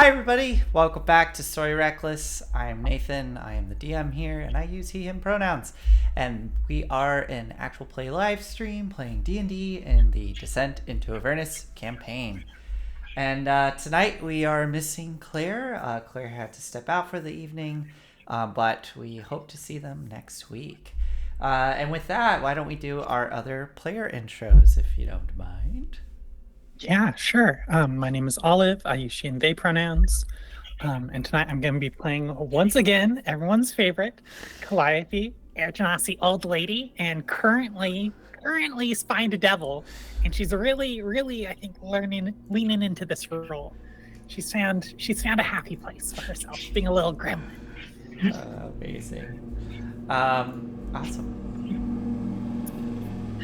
Hi everybody, welcome back to Story Reckless. I am Nathan, I am the DM here, and I use he, him pronouns. And we are an actual play live stream playing D&D in the Descent into Avernus campaign. And tonight we are missing Claire. Claire had to step out for the evening, but we hope to see them next week. And with that, why don't we do our other player intros, if you don't mind? Yeah, sure. My name is Olive. I use she and they pronouns. And tonight I'm going to be playing once again everyone's favorite, Calliope, Air Genasi old lady, and currently spying to devil. And she's really, I think, leaning into this role. She's found a happy place for herself, being a little gremlin. Amazing. Awesome.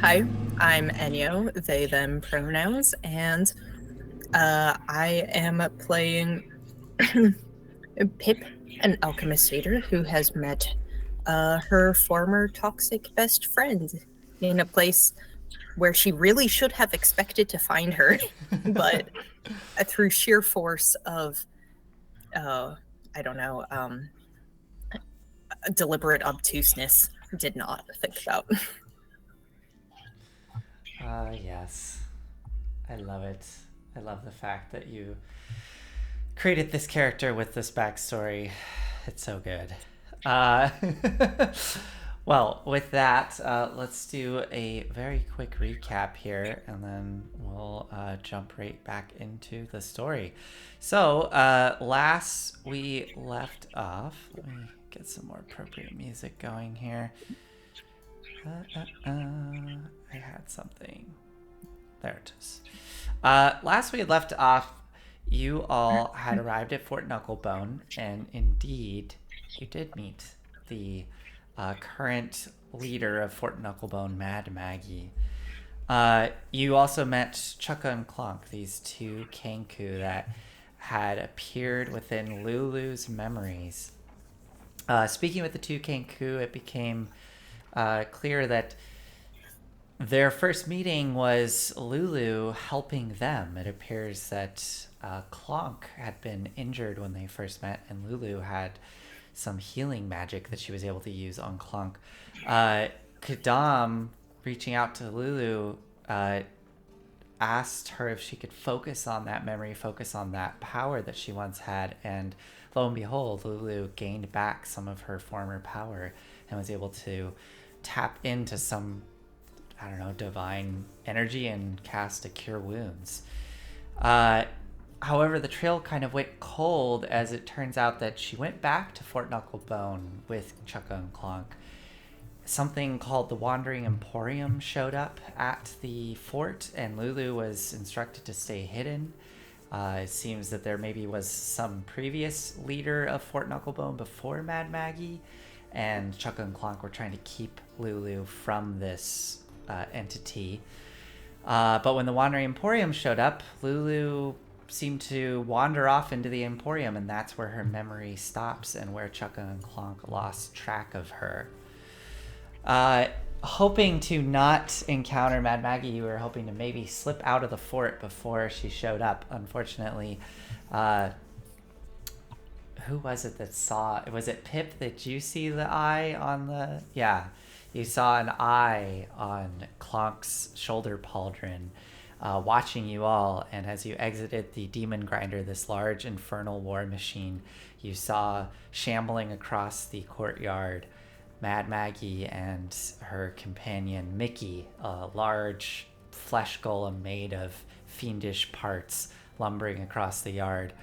Hi, I'm Enyo, they, them pronouns, and I am playing Pip, an alchemist leader who has met her former toxic best friend in a place where she really should have expected to find her, but through sheer force of, deliberate obtuseness, did not think about. Yes. I love it. I love the fact that you created this character with this backstory. It's so good. Well, with that, let's do a very quick recap here, and then we'll jump right back into the story. So, last we left off, let me get some more appropriate music going here. I had something. There it is. Last we had left off, you all had arrived at Fort Knucklebone, and indeed, you did meet the current leader of Fort Knucklebone, Mad Maggie. You also met Chukka and Clonk, these two Kenku that had appeared within Lulu's memories. Speaking with the two Kenku, it became clear that their first meeting was Lulu helping them. It appears that Clonk had been injured when they first met, and Lulu had some healing magic that she was able to use on Clonk. Kadam, reaching out to Lulu, asked her if she could focus on that memory, focus on that power that she once had, and lo and behold, Lulu gained back some of her former power and was able to tap into some, I don't know, divine energy and cast a Cure Wounds. However, the trail kind of went cold as it turns out that she went back to Fort Knucklebone with Chukka and Clonk. Something called the Wandering Emporium showed up at the fort, and Lulu was instructed to stay hidden. It seems that there maybe was some previous leader of Fort Knucklebone before Mad Maggie, and Chukka and Clonk were trying to keep Lulu from this entity. But when the Wandering Emporium showed up, Lulu seemed to wander off into the Emporium, and that's where her memory stops and where Chukka and Clonk lost track of her. Hoping to not encounter Mad Maggie, you were hoping to maybe slip out of the fort before she showed up. Unfortunately, who was it that saw? Was it Pip? Did you see the eye on the? Yeah, you saw an eye on Clonk's shoulder pauldron, watching you all. And as you exited the Demon Grinder, this large infernal war machine, you saw shambling across the courtyard Mad Maggie and her companion Mickey, a large flesh golem made of fiendish parts, lumbering across the yard.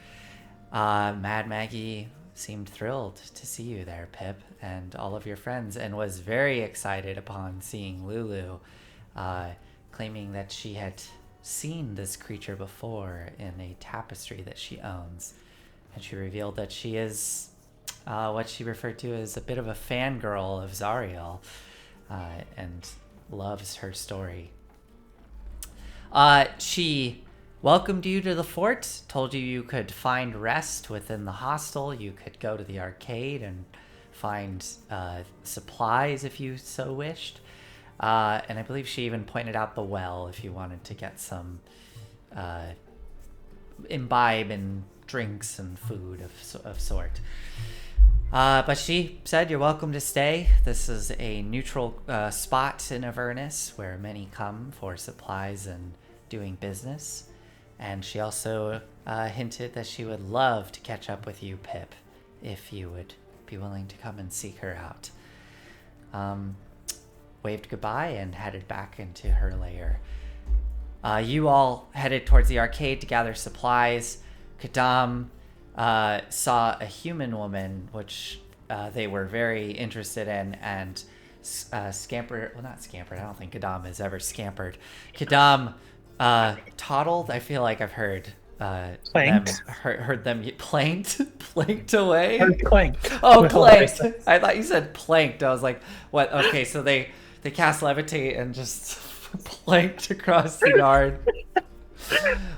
Mad Maggie seemed thrilled to see you there, Pip, and all of your friends, and was very excited upon seeing Lulu, claiming that she had seen this creature before in a tapestry that she owns. And she revealed that she is what she referred to as a bit of a fangirl of Zariel, and loves her story. She welcomed you to the fort, told you you could find rest within the hostel, you could go to the arcade and find supplies if you so wished. And I believe she even pointed out the well if you wanted to get some imbibe and drinks and food of sort. But she said you're welcome to stay. This is a neutral spot in Avernus where many come for supplies and doing business. And she also hinted that she would love to catch up with you, Pip, if you would be willing to come and seek her out. Waved goodbye and headed back into her lair. You all headed towards the arcade to gather supplies. Kadam saw a human woman, which they were very interested in, and scampered. Well, not scampered. I don't think Kadam has ever scampered. Kadam toddled. I feel like I've heard Planked. heard them get planked away. Planked. Oh, planked. I thought you said planked. I was like, what? Okay, so they cast levitate and just planked across the yard.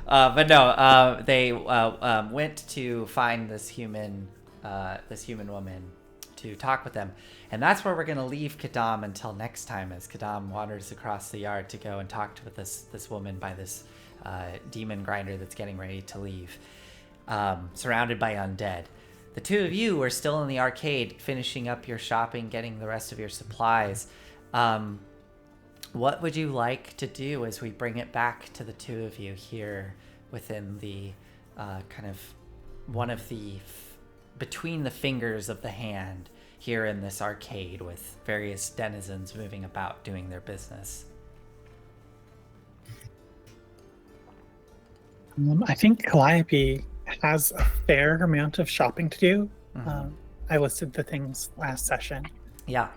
But no, they went to find this human woman to talk with them, and that's where we're gonna leave Kadam until next time, as Kadam wanders across the yard to go and talk with this woman by this demon grinder that's getting ready to leave, surrounded by undead. The two of you are still in the arcade, finishing up your shopping, getting the rest of your supplies. What would you like to do as we bring it back to the two of you here within the kind of one of the between the fingers of the hand here in this arcade with various denizens moving about doing their business? I think Calliope has a fair amount of shopping to do. Mm-hmm. I listed the things last session. Yeah.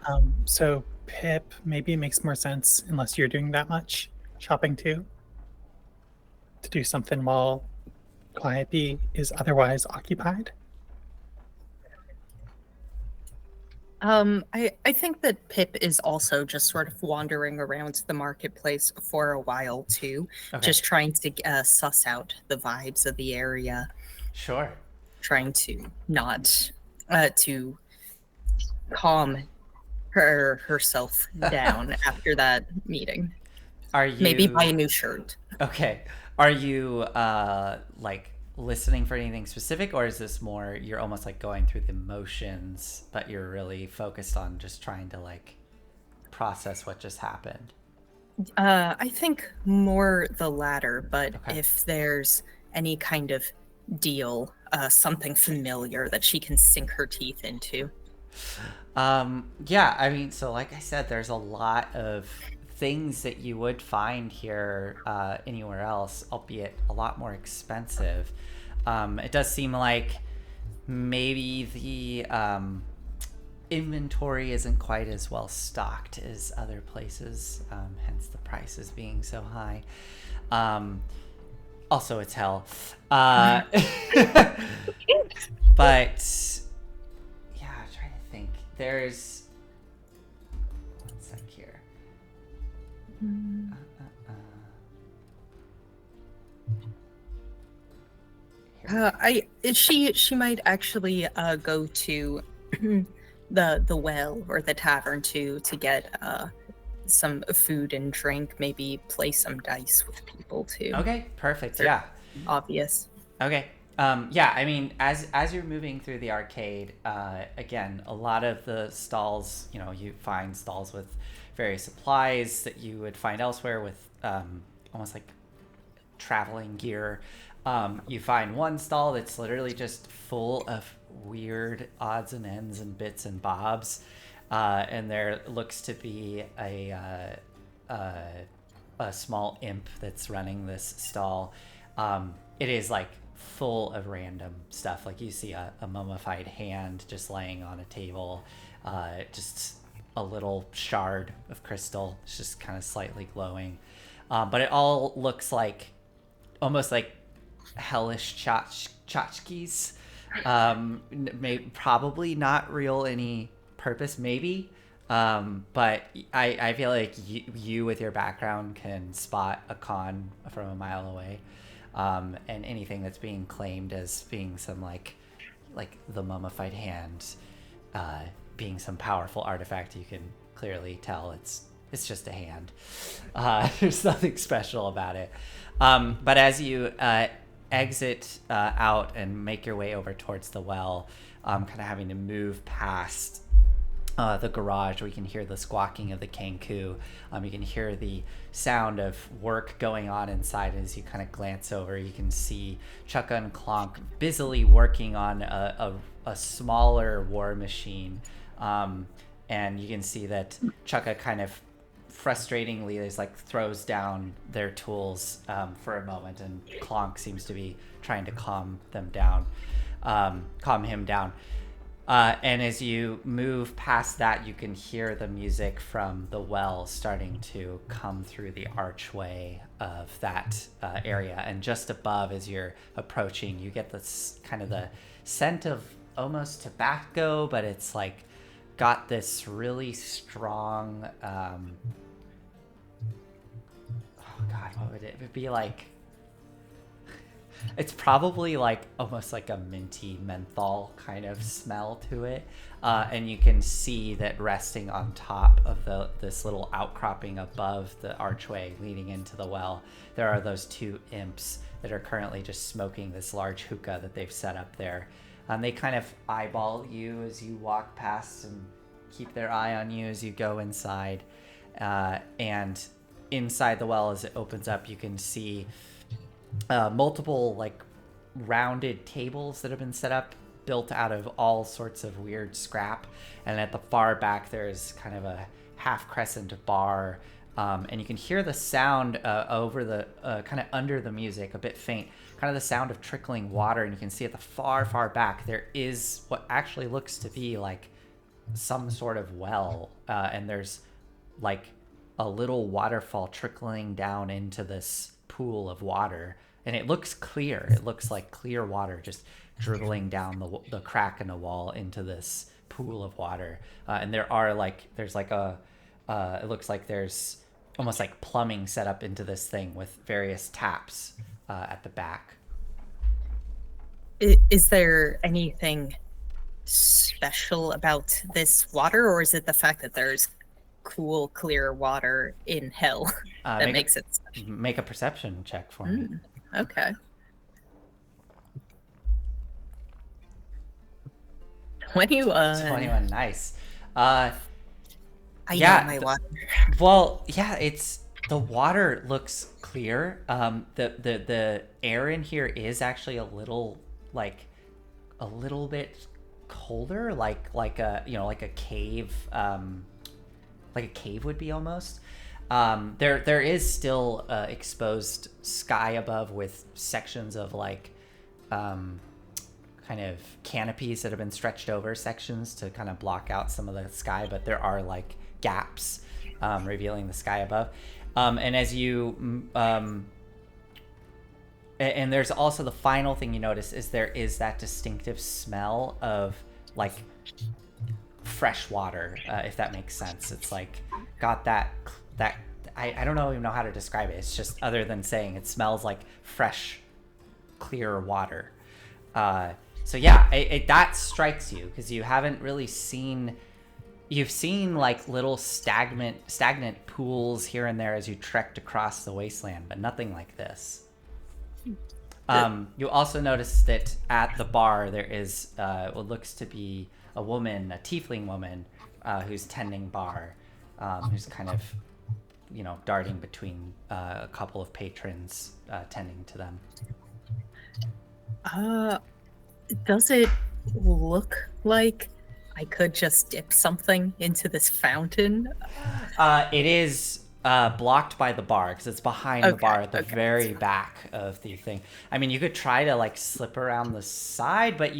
So Pip, maybe it makes more sense, unless you're doing that much shopping too, to do something while Calliope is otherwise occupied. I think that Pip is also just sort of wandering around the marketplace for a while too, Okay. just trying to suss out the vibes of the area, Sure. trying to not to calm herself down after that meeting. Are you Maybe buy a new shirt. Okay. Are you like listening for anything specific, or is this more you're almost like going through the motions, but you're really focused on just trying to like process what just happened? I think more the latter, but Okay. if there's any kind of deal, something familiar that she can sink her teeth into. Yeah, I mean, so like I said, there's a lot of things that you would find here anywhere else, albeit a lot more expensive. It does seem like maybe the inventory isn't quite as well stocked as other places, hence the prices being so high. Also, it's hell. But yeah, I'm trying to think. There's one sec here. She might actually go to the well or the tavern to get some food and drink, maybe play some dice with people too. Okay, perfect. They're Yeah. obvious. Okay. Yeah, I mean, as you're moving through the arcade, again, a lot of the stalls, you know, you find stalls with various supplies that you would find elsewhere with almost like traveling gear. You find one stall that's literally just full of weird odds and ends and bits and bobs, and there looks to be a small imp that's running this stall. It is like full of random stuff. Like you see a mummified hand just laying on a table, just a little shard of crystal. It's just kind of slightly glowing, but it all looks like almost like hellish tchotchkes. Probably not real any purpose, maybe. But I feel like you with your background can spot a con from a mile away. And anything that's being claimed as being some like the mummified hand being some powerful artifact, you can clearly tell it's just a hand. There's nothing special about it. But as you exit out and make your way over towards the well, kind of having to move past the garage where you can hear the squawking of the kanku. You can hear the sound of work going on inside. As you kind of glance over, you can see Chukka and Clonk busily working on a smaller war machine. And you can see that Chukka kind of frustratingly is like throws down their tools for a moment, and Clonk seems to be trying to calm him down. And as you move past that, you can hear the music from the well starting to come through the archway of that area. And just above, as you're approaching, you get this kind of the scent of almost tobacco, but it's like got this really strong, oh God, what would it be like? It's probably like almost like a minty menthol kind of smell to it. And you can see that resting on top of this little outcropping above the archway leading into the well, there are those two imps that are currently just smoking this large hookah that they've set up there. They kind of eyeball you as you walk past and keep their eye on you as you go inside. And inside the well, as it opens up, you can see multiple like rounded tables that have been set up, built out of all sorts of weird scrap. And at the far back, there's kind of a half crescent bar. And you can hear the sound over the kind of under the music, a bit faint, kind of the sound of trickling water. And you can see at the far back, there is what actually looks to be like some sort of well. And there's like a little waterfall trickling down into this pool of water, and it looks clear. It looks like clear water just dribbling down the crack in the wall into this pool of water. And there's like it looks like there's almost like plumbing set up into this thing with various taps at the back. Is there anything special about this water, or is it the fact that there's cool, clear water in hell that makes it special? Make a perception check for me. Okay. 21. Nice. I yeah, know my water. Well, yeah, the water looks clear. The air in here is actually a little bit colder, like a cave. Like a cave would be almost. There is still exposed sky above with sections of like kind of canopies that have been stretched over sections to kind of block out some of the sky, but there are like gaps revealing the sky above. And as you and there's also the final thing you notice is there is that distinctive smell of like fresh water, if that makes sense. It's like got that I don't even know how to describe it. It's just, other than saying it smells like fresh, clear water. So yeah, that strikes you because you haven't really seen. You've seen like little stagnant pools here and there as you trekked across the wasteland, but nothing like this. You also notice that at the bar there is what looks to be a woman, a tiefling woman, who's tending bar, who's kind of, darting between a couple of patrons, tending to them. Does it look like I could just dip something into this fountain? It is blocked by the bar because it's behind the bar at the very back of the thing. I mean, you could try to like slip around the side, but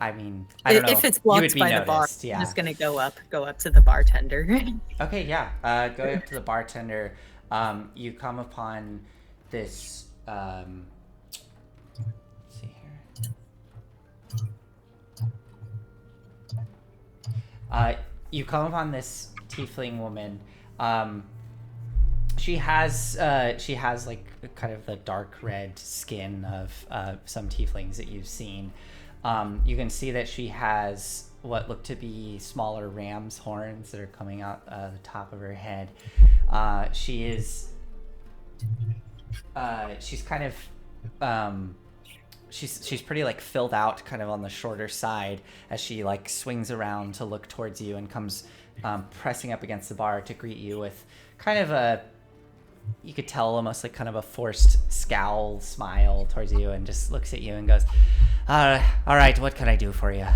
I mean, I don't know. If it's blocked by noticed, the bar, yeah. I'm just gonna go up to the bartender. Okay, yeah. Go up to the bartender. You come upon this. Let's see here. You come upon this tiefling woman. She has like kind of the dark red skin of some tieflings that you've seen. You can see that she has what look to be smaller ram's horns that are coming out the top of her head. She's kind of she's pretty like filled out, kind of on the shorter side, as she like swings around to look towards you and comes pressing up against the bar to greet you with kind of a, you could tell almost like kind of a forced scowl smile towards you, and just looks at you and goes, all right, what can I do for you?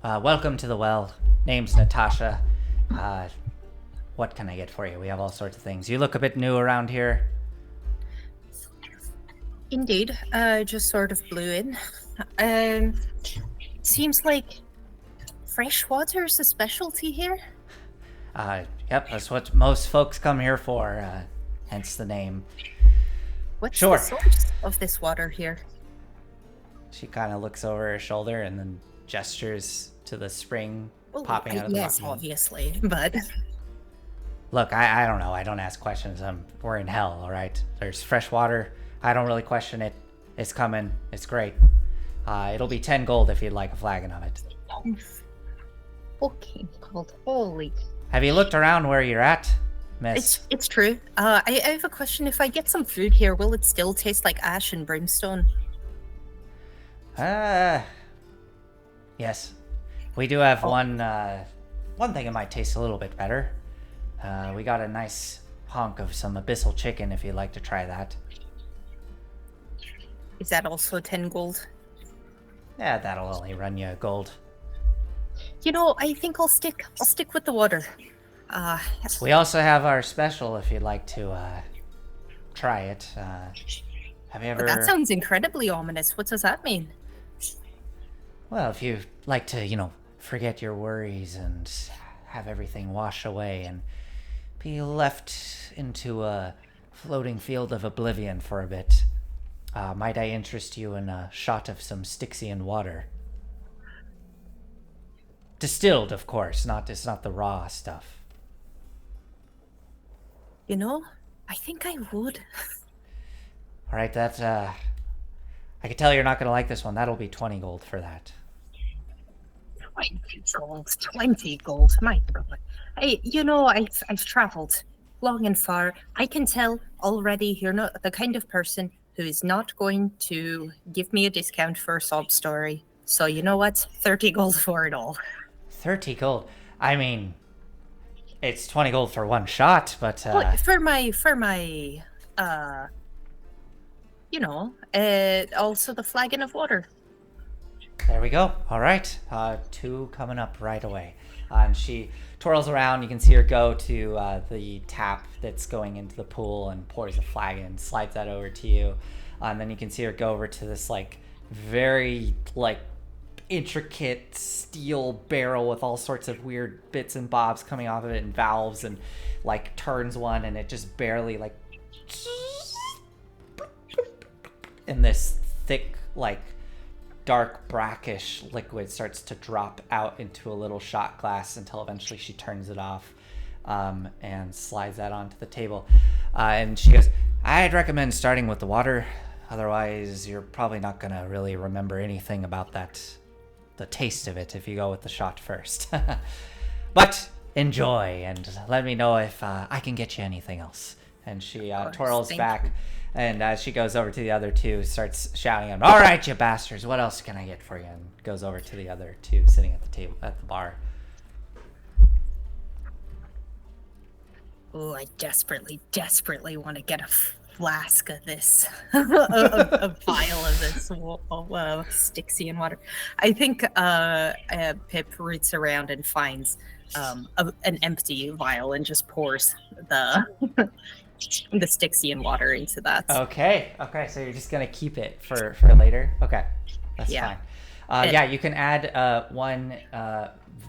Welcome to the well. Name's Natasha. What can I get for you? We have all sorts of things. You look a bit new around here. Indeed. Just sort of blew in. Seems like fresh water is a specialty here. Yep, that's what most folks come here for, hence the name. What's Sure. the source of this water here? She kind of looks over her shoulder and then gestures to the spring popping out of the Yes, rock. obviously, but... Look, I don't know. I don't ask questions. We're in hell, all right? There's fresh water. I don't really question it. It's coming. It's great. It'll be 10 gold if you'd like a flagon of it. Fucking cold. Holy... Have you looked around where you're at, miss? It's true. I have a question. If I get some food here, will it still taste like ash and brimstone? Yes. We do have one thing it might taste a little bit better. We got a nice hunk of some abyssal chicken if you'd like to try that. Is that also 10 gold? Yeah, that'll only run you gold. You know, I think I'll stick with the water. We also have our special if you'd like to try it. Have you ever... That sounds incredibly ominous. What does that mean? Well, if you like to, forget your worries and have everything wash away and be left into a floating field of oblivion for a bit, might I interest you in a shot of some Styxian water? Distilled, of course. It's not the raw stuff. You know, I think I would. All right, that's I can tell you're not going to like this one. That'll be 20 gold for that. 20 gold. My God. I've traveled long and far. I can tell already you're not the kind of person who is not going to give me a discount for a sob story. So you know what? 30 gold for it all. 30 gold. I mean, it's 20 gold for one shot, but for my also the flagon of water. There we go. All right. 2 coming up right away. And she twirls around. You can see her go to the tap that's going into the pool and pours a flagon, slides that over to you. And then you can see her go over to this very intricate steel barrel with all sorts of weird bits and bobs coming off of it and valves, and turns one, and it just barely and this thick dark brackish liquid starts to drop out into a little shot glass until eventually she turns it off and slides that onto the table, and she goes, I'd recommend starting with the water, otherwise you're probably not gonna really remember anything about the taste of it if you go with the shot first. But enjoy, and let me know if I can get you anything else. And she twirls back, and as she goes over to the other 2, starts shouting out, all right, you bastards, what else can I get for you? And goes over to the other 2 sitting at the table at the bar. Oh, I desperately want to get a flask of this, a vial of this Styxian water. I think Pip roots around and finds an empty vial and just pours the Styxian water into that. Okay, so you're just gonna keep it for later? Okay, that's fine. You can add 1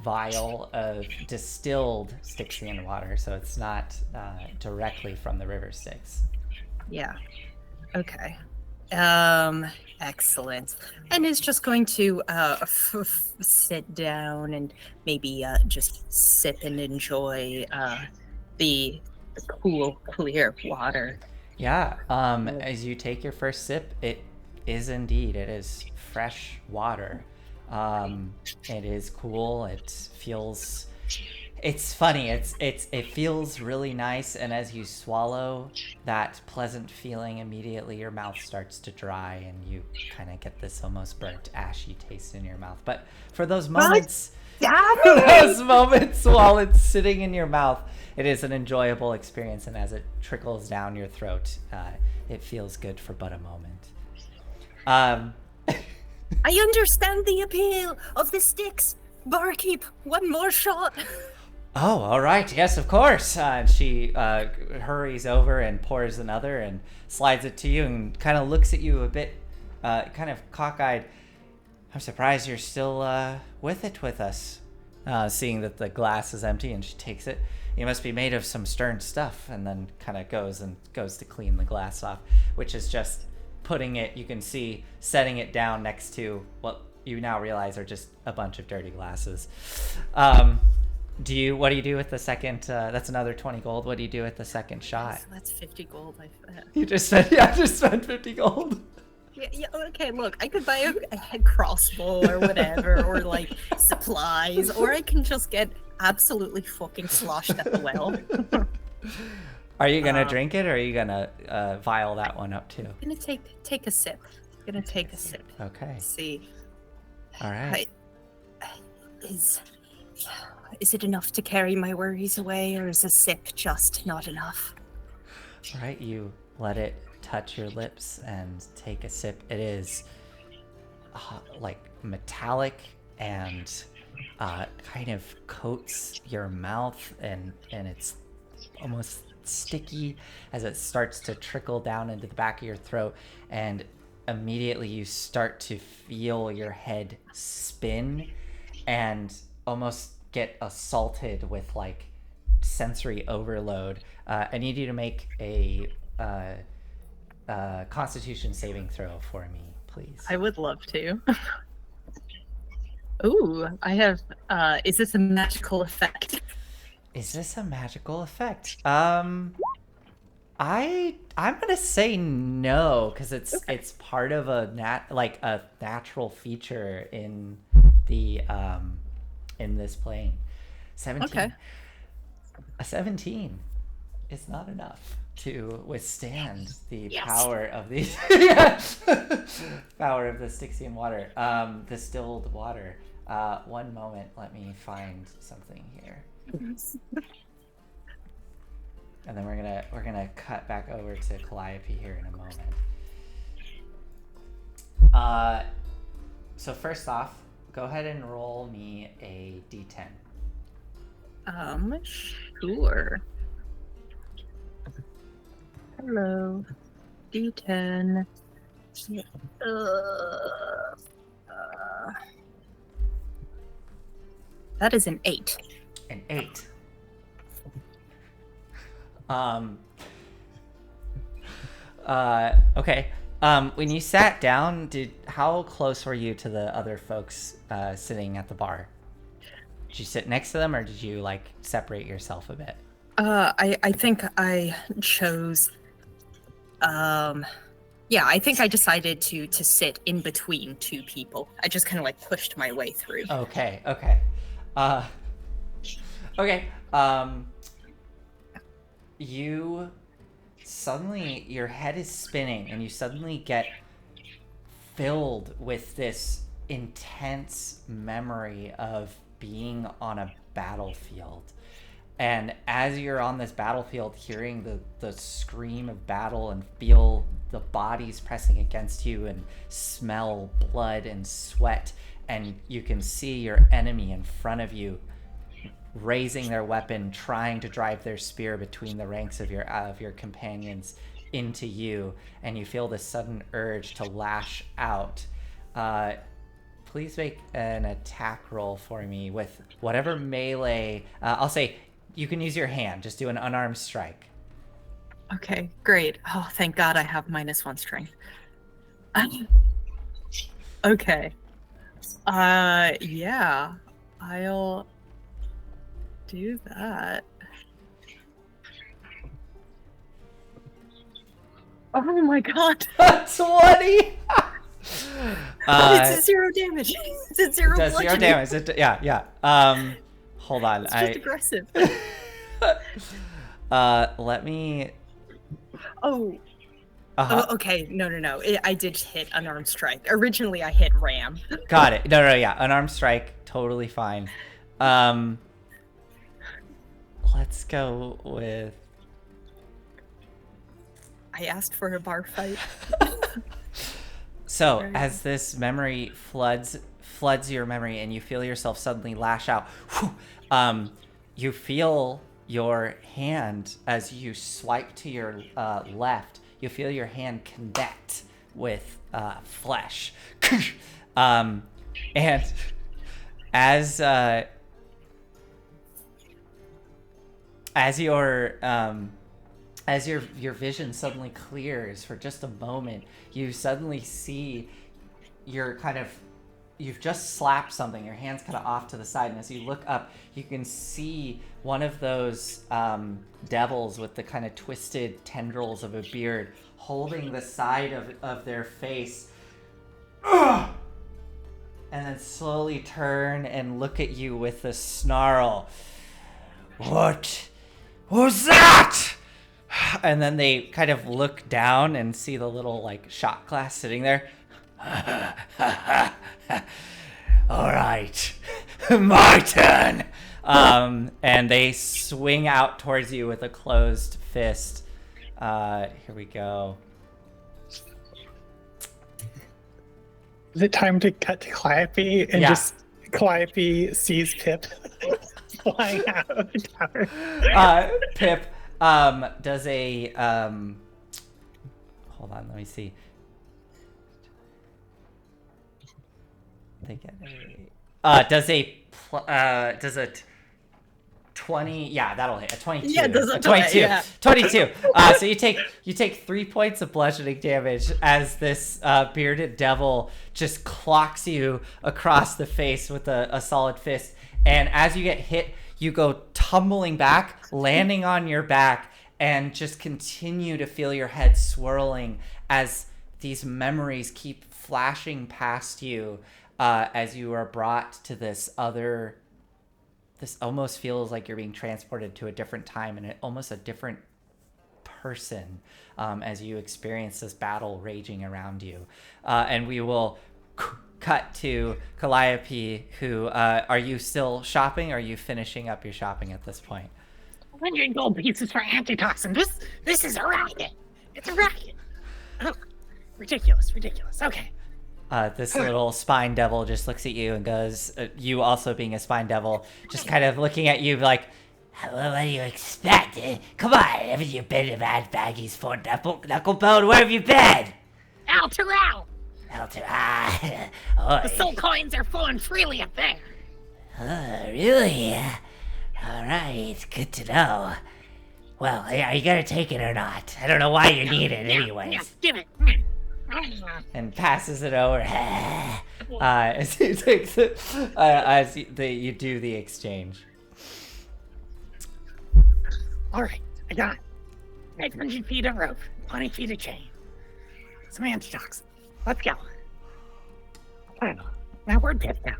vial of distilled Styxian water, so it's not directly from the river Styx. Yeah. Okay. Excellent. And is just going to sit down and maybe just sip and enjoy the cool, clear water. Yeah. As you take your first sip, it is fresh water. It is cool. It feels It's funny. It feels really nice, and as you swallow that pleasant feeling, immediately your mouth starts to dry, and you kind of get this almost burnt, ashy taste in your mouth. But for those moments, while it's sitting in your mouth, it is an enjoyable experience, and as it trickles down your throat, it feels good for but a moment. I understand the appeal of the sticks. Barkeep, one more shot. Oh, all right. Yes, of course. And she hurries over and pours another and slides it to you and kind of looks at you a bit, kind of cockeyed. I'm surprised you're still with us. Seeing that the glass is empty, and she takes it. You must be made of some stern stuff, and then kind of goes to clean the glass off, which is just putting it, you can see, setting it down next to what you now realize are just a bunch of dirty glasses. What do you do with the second? That's another 20 gold. What do you do with the second shot? So that's 50 gold. You just spent 50 gold. Yeah, okay, look, I could buy a crossbow or whatever, or like supplies, or I can just get absolutely fucking sloshed at the well. Are you gonna drink it, or are you gonna vial that one up too? I'm gonna take a sip. Okay. Let's see. All right. Is it enough to carry my worries away, or is a sip just not enough? All right, you let it touch your lips and take a sip. It is like metallic and kind of coats your mouth, and it's almost sticky as it starts to trickle down into the back of your throat, and immediately you start to feel your head spin and almost get assaulted with like sensory overload. I need you to make a Constitution saving throw for me, please. I would love to. Ooh, I have. Is this a magical effect? Is this a magical effect? I'm gonna say no, because it's part of a natural feature in the in this plane. 17. Okay. A 17 is not enough to withstand the Yes. power of these power of the Styxian water, distilled water. One moment, let me find something here. And then we're gonna cut back over to Calliope here in a moment. So first off, go ahead and roll me a d10. Sure. Hello, D10. That is an 8. An 8. Okay. When you sat down, how close were you to the other folks sitting at the bar? Did you sit next to them, or did you like separate yourself a bit? I think I chose. Yeah, I think I decided to sit in between two people. I just kind of like pushed my way through. Okay. Okay. You suddenly, your head is spinning, and you suddenly get filled with this intense memory of being on a battlefield. And as you're on this battlefield, hearing the scream of battle and feel the bodies pressing against you and smell blood and sweat, and you can see your enemy in front of you raising their weapon, trying to drive their spear between the ranks of your companions into you, and you feel this sudden urge to lash out. Please make an attack roll for me with whatever melee. I'll say you can use your hand. Just do an unarmed strike. Okay, great. Oh, thank God I have -1 strength. Okay. Yeah, I'll do that. Oh my God. 20. It's a 0 damage. It's a 0 It does 0 bludgeoning. damage. Yeah. Hold on. It's just aggressive. Let me. Oh. Uh-huh. Oh, okay. No. I did hit unarmed strike. Originally, I hit ram. Got it. No, yeah. Unarmed strike, totally fine. Let's go with. I asked for a bar fight. So as this memory floods your memory, and you feel yourself suddenly lash out, you feel your hand as you swipe to your left. You feel your hand connect with flesh, and as your vision suddenly clears for just a moment, you suddenly see you've just slapped something. Your hand's kind of off to the side, and as you look up, you can see one of those devils with the kind of twisted tendrils of a beard holding the side of their face, and then slowly turn and look at you with a snarl. What was that? And then they kind of look down and see the little like shot glass sitting there. All right, my turn. And they swing out towards you with a closed fist. Here we go. Is it time to cut to Calliope and just Calliope sees Pip flying out of the tower? Pip does a hold on, let me see. They get a does a 20, yeah, that'll hit. A 22. Yeah, does a it 22. yeah. 22. So you take 3 points of bludgeoning damage as this bearded devil just clocks you across the face with a solid fist. And as you get hit, you go tumbling back, landing on your back, and just continue to feel your head swirling as these memories keep flashing past you as you are brought to this almost feels like you're being transported to a different time and almost a different person as you experience this battle raging around you. And we will cut to Calliope, who, are you still shopping? Or are you finishing up your shopping at this point? 100 gold pieces for antitoxin. This is a racket. It's a racket. Oh, ridiculous. Okay. This little spine devil just looks at you and goes, you also being a spine devil, just kind of looking at you like, what do you expect? Come on, haven't you been to Mad Baggy's for Knucklebone? Where have you been? Al Terrell. Oh, The soul coins are flowing freely up there. really? All right, good to know. Well, are you gonna take it or not? I don't know why you need it anyways. Yeah, give it. And passes it over as he takes it, as you do the exchange. All right, I got 800 feet of rope, 20 feet of chain, some antitoxin. Let's go. Now we're Pip now.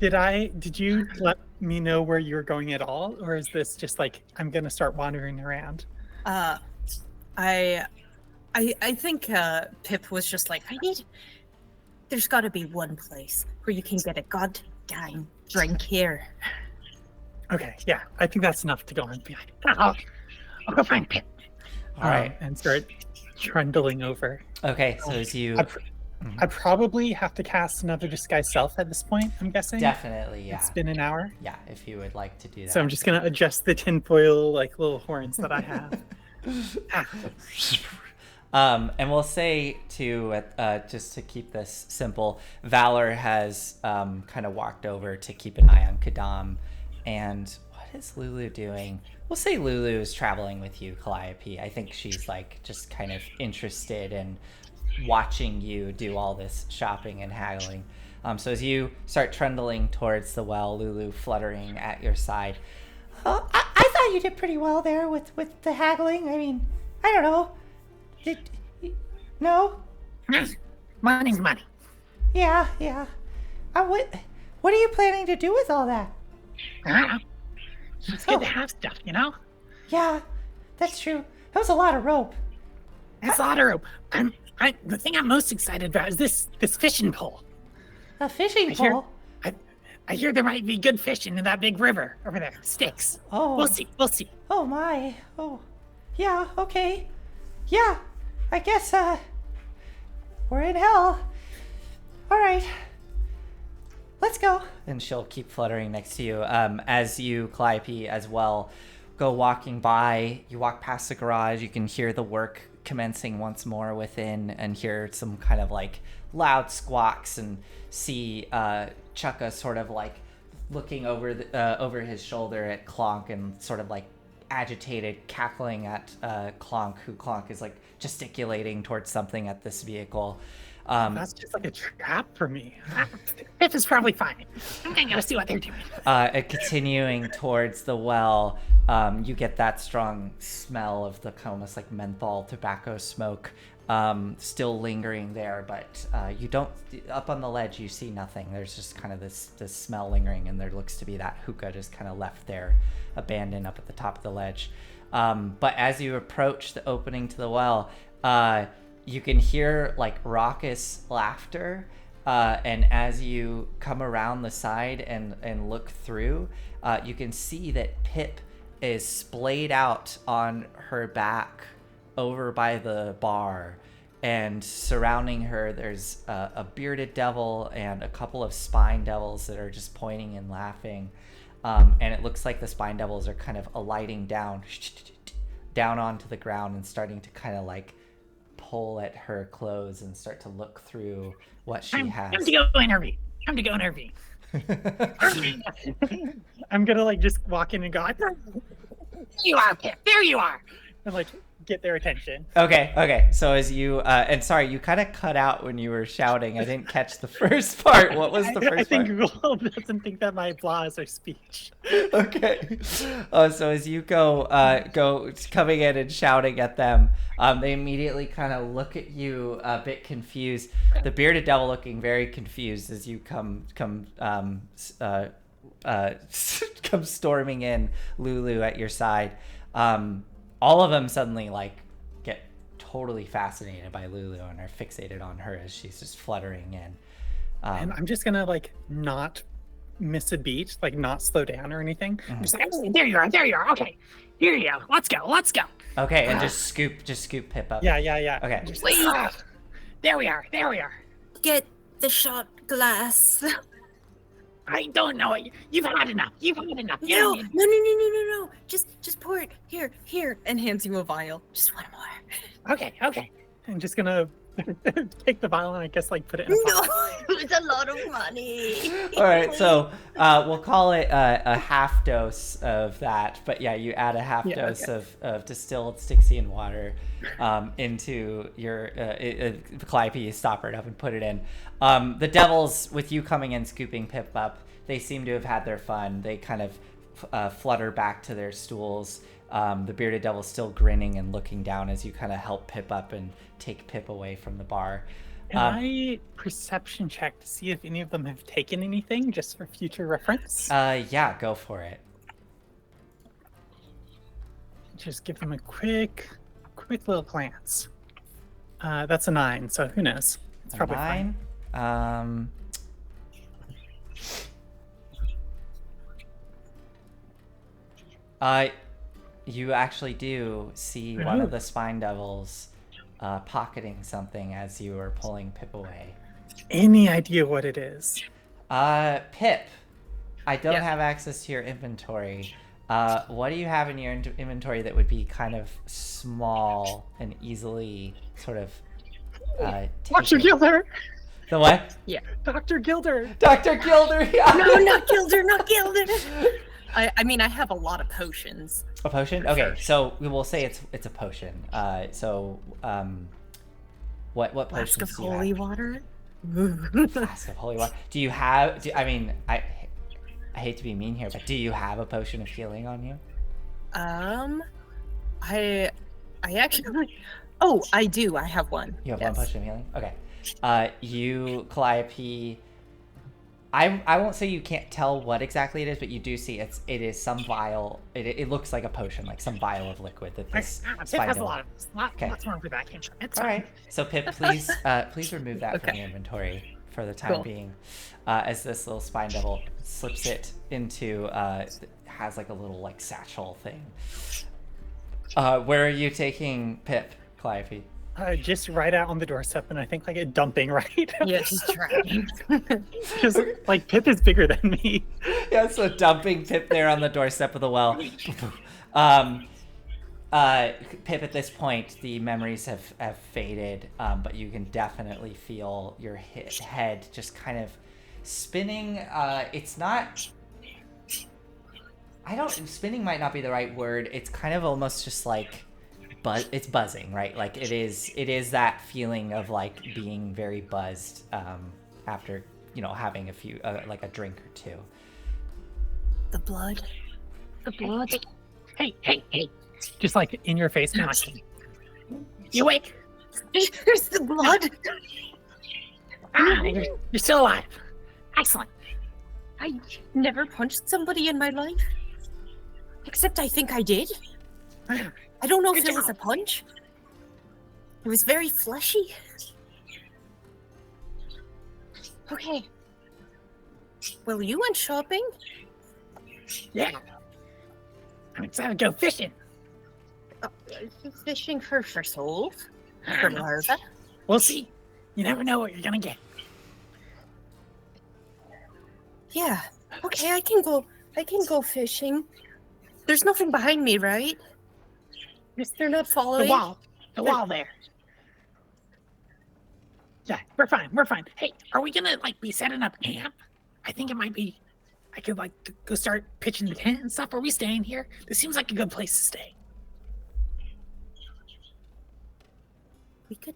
Did you let me know where you were going at all, or is this just like I'm gonna start wandering around? I think Pip was just like, there's got to be one place where you can get a goddamn drink here. Okay, yeah, I think that's enough to go on behind. I'll go find Pip. All right. And start trundling over. Okay, so as you... I probably have to cast another disguise self at this point, I'm guessing. Definitely, yeah. It's been an hour. Yeah, if you would like to do that. So I'm just gonna adjust the tinfoil like little horns that I have. And we'll say to just to keep this simple, Valor has kind of walked over to keep an eye on Kadam. And what is Lulu doing? We'll say Lulu is traveling with you, Calliope. I think she's like just kind of interested in watching you do all this shopping and haggling. So as you start trundling towards the well, Lulu fluttering at your side. I thought you did pretty well there with the haggling. I mean, I don't know. No? Money's money. Yeah. What are you planning to do with all that? I don't know. It's good to have stuff, you know? Yeah, that's true. That was a lot of rope. That's a lot of rope. The thing I'm most excited about is this fishing pole. A fishing I hear- pole? I hear there might be good fishing in that big river over there. Sticks. Oh. We'll see. We'll see. Oh my. Oh. Yeah, okay. Yeah, I guess, we're in hell. All right. Let's go. And she'll keep fluttering next to you. As you, Calliope, as well, go walking by. You walk past the garage. You can hear the work commencing once more within and hear some kind of like loud squawks and see Chukka sort of like looking over his shoulder at Clonk and sort of like agitated, cackling at Clonk, who Clonk is like gesticulating towards something at this vehicle. That's just like a trap for me. Pip is probably fine. I'm gonna go see what they're doing. Continuing towards the well, you get that strong smell of the almost like menthol tobacco smoke still lingering there, but you don't, up on the ledge you see nothing. There's just kind of this smell lingering, and there looks to be that hookah just kind of left there abandoned up at the top of the ledge. But as you approach the opening to the well, you can hear like raucous laughter, and as you come around the side and look through, you can see that Pip is splayed out on her back over by the bar, and surrounding her there's a bearded devil and a couple of spine devils that are just pointing and laughing, and it looks like the spine devils are kind of alighting down onto the ground and starting to kind of like pull at her clothes and start to look through what she has. Time to go interview. Time to go interview. I'm gonna like just walk in and go, There you are, Pip. There you are. and like get their attention. Okay. So as you and sorry, you kind of cut out when you were shouting. I didn't catch the first part. What was the first I think part? Google doesn't think that my applause or speech. Okay. So as you go coming in and shouting at them, they immediately kind of look at you a bit confused. The bearded devil looking very confused as you come storming in, Lulu at your side. All of them suddenly like get totally fascinated by Lulu and are fixated on her as she's just fluttering in. And I'm just gonna like not miss a beat, like not slow down or anything. I'm just like, there you are. There you are. Okay. Here you go. Let's go. Let's go. Okay, and just scoop Pip up. Yeah. Okay. Just like, there we are. There we are. Get the shot glass. I don't know it. You've had enough. You've had enough. No. Just pour it. Here. And hands you a vial. Just one more. Okay. I'm just gonna take the vial and I guess like put it in a No, bottle. it's a lot of money. All right, so we'll call it a half dose of that. But yeah, you add a half dose of distilled Styxian water into your Calliope. You stop it up and put it in. The devils, with you coming in, scooping Pip up, they seem to have had their fun. They kind of flutter back to their stools. The bearded devil still grinning and looking down as you kind of help Pip up and take Pip away from the bar. Can I perception check to see if any of them have taken anything, just for future reference? Yeah, go for it. Just give them a quick little glance. That's a 9, so who knows? It's probably fine. 9. You actually do see one of the spine devils pocketing something as you are pulling Pip away. Any idea what it is? Pip, I don't Yeah. have access to your inventory. What do you have in your inventory that would be kind of small and easily sort of Dr. taken? Gilder! The what? Dr. Gilder! Dr. Gilder! Yeah. No, not Gilder. I mean, I have a lot of potions. A potion? Okay, so we will say it's a potion. What potions Flask of do you holy have? water. Flask of holy water. Do you have? I hate to be mean here, but do you have a potion of healing on you? I actually. Oh, I do. I have one. You have Yes. one potion of healing. Okay. You, Calliope, I won't say you can't tell what exactly it is, but you do see it is some vial. It looks like a potion, like some vial of liquid that this Pip has spine a devil. lot of lots wrong with that. It's All fine. right. So Pip, please remove that from your inventory for the time Cool. being, as this little spine devil slips it into has like a little like satchel thing. Where are you taking Pip, Calliope? Just right out on the doorstep, and I think like a dumping right. Yeah, just trying. Because like Pip is bigger than me. Yeah, so dumping Pip there on the doorstep of the well. Pip, at this point, the memories have faded, but you can definitely feel your head just kind of spinning. It's not... Spinning might not be the right word. It's kind of almost just like... it's buzzing, right? Like it is that feeling of like being very buzzed after, having a few, like a drink or two. The blood. The blood. Hey. Just like in your face, now. You awake? Here's the blood. You're still alive. Excellent. I never punched somebody in my life. Except I think I did. I don't know if it was a punch. It was very fleshy. Okay. Well, you went shopping? Yeah. I'm excited to go fishing. Fishing for souls? For larvae? We'll see. You never know what you're gonna get. Yeah. Okay, I can go fishing. There's nothing behind me, right? They're not following. The wall there. Yeah, we're fine. Hey, are we gonna like be setting up camp? I think it might be. I could like go start pitching the tent and stuff. Are we staying here? This seems like a good place to stay. We could.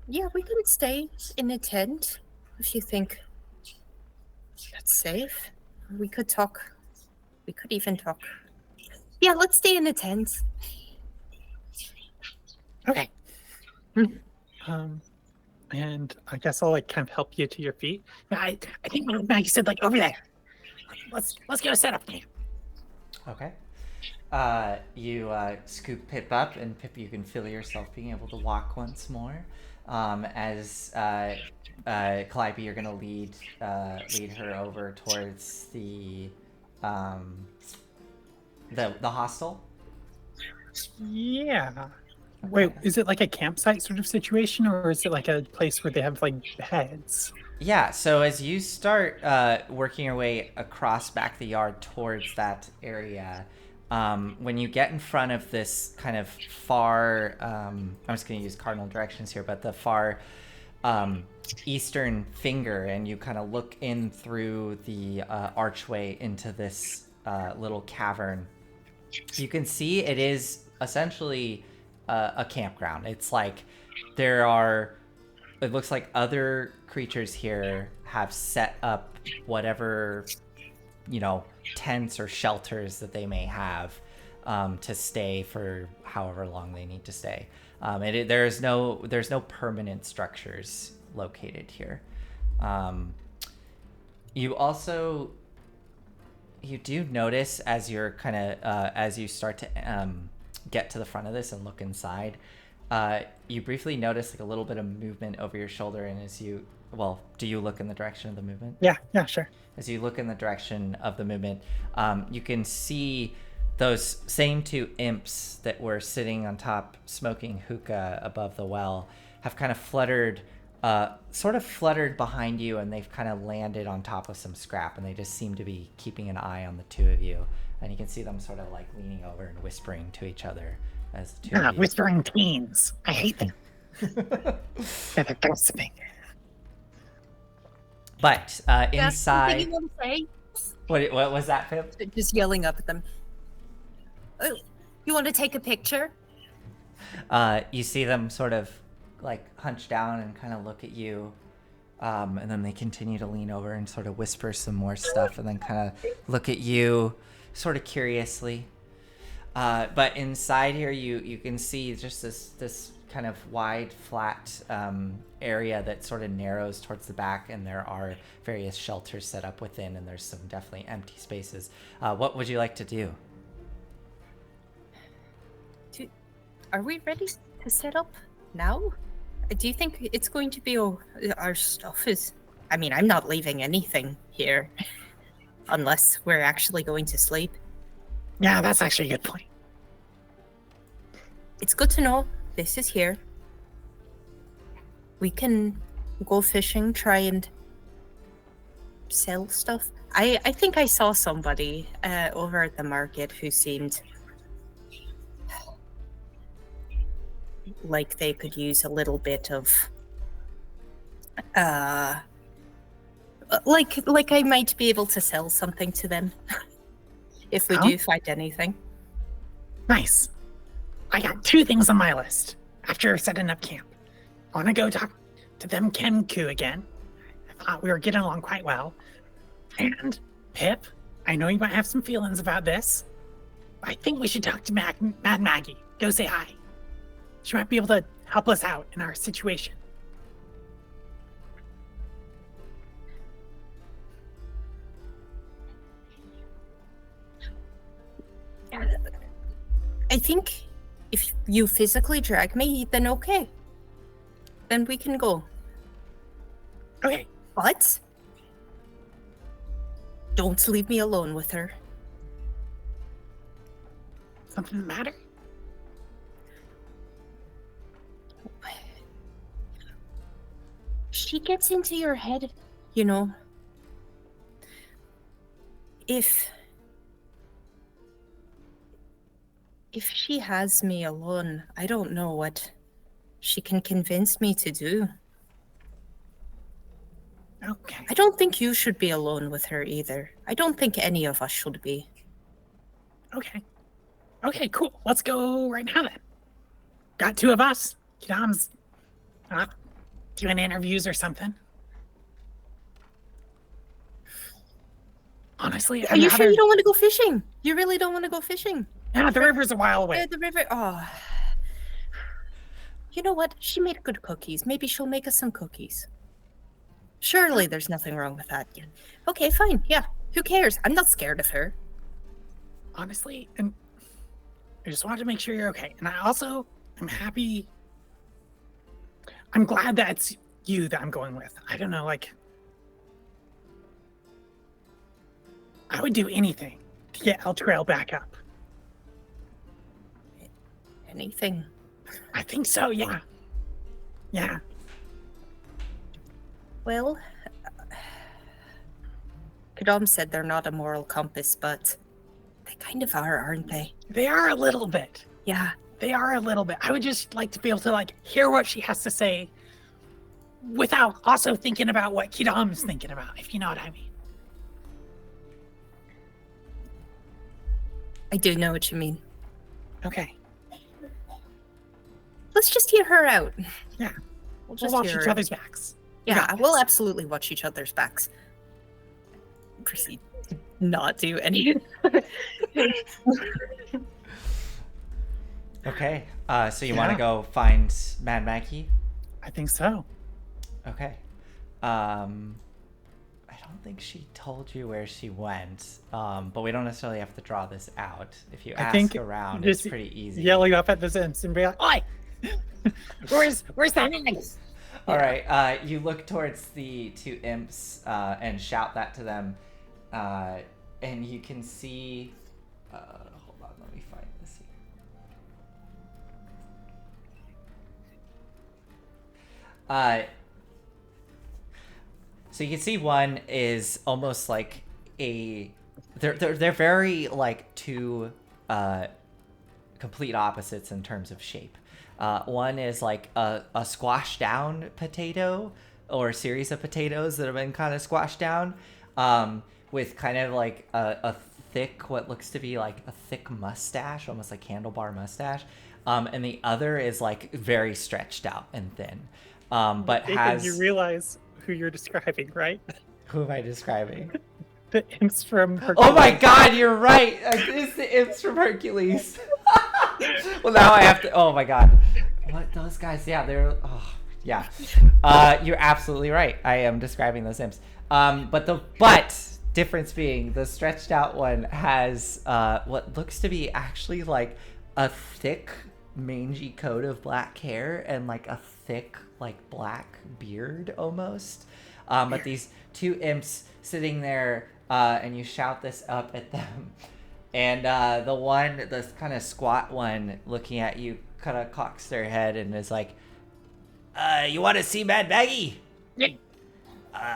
Yeah, we can stay in a tent if you think that's safe. We could talk. We could even talk. Yeah, let's stay in the tent. Okay. And I guess I'll like kind of help you to your feet. I think Maggie said like over there. Let's get a setup camp. Okay. You scoop Pip up, and Pip, you can feel yourself being able to walk once more. As Calliope, you're gonna lead her over towards the hostel. Yeah. Wait, is it like a campsite sort of situation, or is it like a place where they have like beds? Yeah, so as you start working your way across back the yard towards that area, when you get in front of this kind of far, I'm just going to use cardinal directions here, but the far eastern finger, and you kind of look in through the archway into this little cavern, you can see it is essentially a campground. It's like it looks like other creatures here have set up whatever, tents or shelters that they may have to stay for however long they need to stay. There's no permanent structures located here. You do notice as you're kind of as you start to get to the front of this and look inside, you briefly notice like a little bit of movement over your shoulder, and do you look in the direction of the movement? Yeah, sure. As you look in the direction of the movement, you can see those same two imps that were sitting on top smoking hookah above the well have kind of fluttered behind you, and they've kind of landed on top of some scrap, and they just seem to be keeping an eye on the two of you. And you can see them sort of like leaning over and whispering to each other as the two of you. Whispering teens. I hate them. They're gossiping. But That's inside... something you want to say? What was that, Pip? Just yelling up at them. Oh, you want to take a picture? You see them sort of like hunch down and kind of look at you, and then they continue to lean over and sort of whisper some more stuff, and then kind of look at you sort of curiously. But inside here, you can see just this kind of wide, flat area that sort of narrows towards the back, and there are various shelters set up within, and there's some definitely empty spaces. What would you like to do? Are we ready to set up now? Do you think it's going to be our stuff is... I mean, I'm not leaving anything here unless we're actually going to sleep. Yeah, that's actually a good point. It's good to know this is here. We can go fishing, try and sell stuff. I think I saw somebody over at the market who seemed like they could use a little bit of like I might be able to sell something to them if we do find anything. Nice. I got 2 things on my list after setting up camp. I want to go talk to them Kenku again. I thought we were getting along quite well. And Pip, I know you might have some feelings about this, but I think we should talk to Mad Maggie. Go say hi. She might be able to help us out in our situation. I think if you physically drag me, then okay. Then we can go. Okay. But don't leave me alone with her. Something the matter? She gets into your head, you know. If she has me alone, I don't know what she can convince me to do. Okay. I don't think you should be alone with her either. I don't think any of us should be. Okay. Okay, cool. Let's go right now then. Got 2 of us. Dom's doing interviews or something. Honestly, Are you sure you don't want to go fishing? You really don't want to go fishing? Yeah, the river's a while away. The river. Oh. You know what? She made good cookies. Maybe she'll make us some cookies. Surely there's nothing wrong with that. Okay, fine. Yeah. Who cares? I'm not scared of her. Honestly, and I just wanted to make sure you're okay. And I also am happy. I'm glad that it's you that I'm going with. I don't know, like, I would do anything to get El Trail back up. Anything. I think so, yeah. Yeah. Well, Kadam said they're not a moral compass, but they kind of are, aren't they? They are a little bit. Yeah. They are a little bit. I would just like to be able to, like, hear what she has to say without also thinking about what Kidam's thinking about, if you know what I mean. I do know what you mean. Okay. Let's just hear her out. Yeah. We'll We'll watch each other's backs. Yeah, we'll absolutely watch each other's backs. Proceed to not do any. Okay. So you want to go find Mad Maggie? I think so. Okay. I don't think she told you where she went, but we don't necessarily have to draw this out. If you ask around, it's pretty easy. Yelling up at the Imps and be like, Oi! Where's that nice? All right. You look towards the 2 imps and shout that to them, and you can see. Hold on, let me find this here. So you can see one is almost like they're very like 2 complete opposites in terms of shape. One is like a squashed down potato or a series of potatoes that have been kind of squashed down, with kind of like a thick, what looks to be like a thick mustache, almost like handlebar mustache. And the other is like very stretched out and thin, but has. You realize who you're describing, right? Who am I describing? The imps from Hercules. Oh my God, you're right. It's the imps from Hercules. Well, now I have to. Oh my God. What those guys? Yeah, they're. Oh, yeah. You're absolutely right. I am describing those imps. But difference being the stretched out one has what looks to be actually like a thick mangy coat of black hair and like a thick like black beard almost. But these two imps sitting there, and you shout this up at them. And the kind of squat one looking at you kind of cocks their head and is like, you want to see Mad Maggie? Yeah.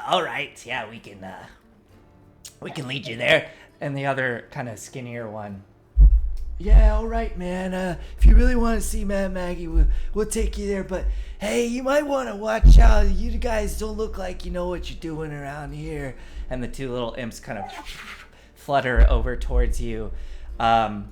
All right, yeah, we can lead you there. And the other kind of skinnier one, yeah, all right, man. If you really want to see Mad Maggie, we'll take you there. But hey, you might want to watch out. You guys don't look like you know what you're doing around here. And the two little imps kind of flutter over towards you, and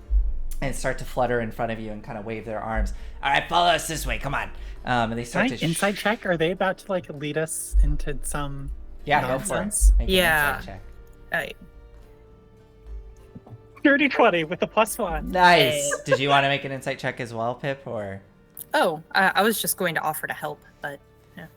start to flutter in front of you and kind of wave their arms. All right, follow us this way. Come on. And they start to inside check. Are they about to like lead us into some? Yeah, go for it. nonsense? Make an Yeah. insight check. Alright. Dirty 20 with a +1. Nice. Did you want to make an insight check as well, Pip, or? Oh, I was just going to offer to help, but I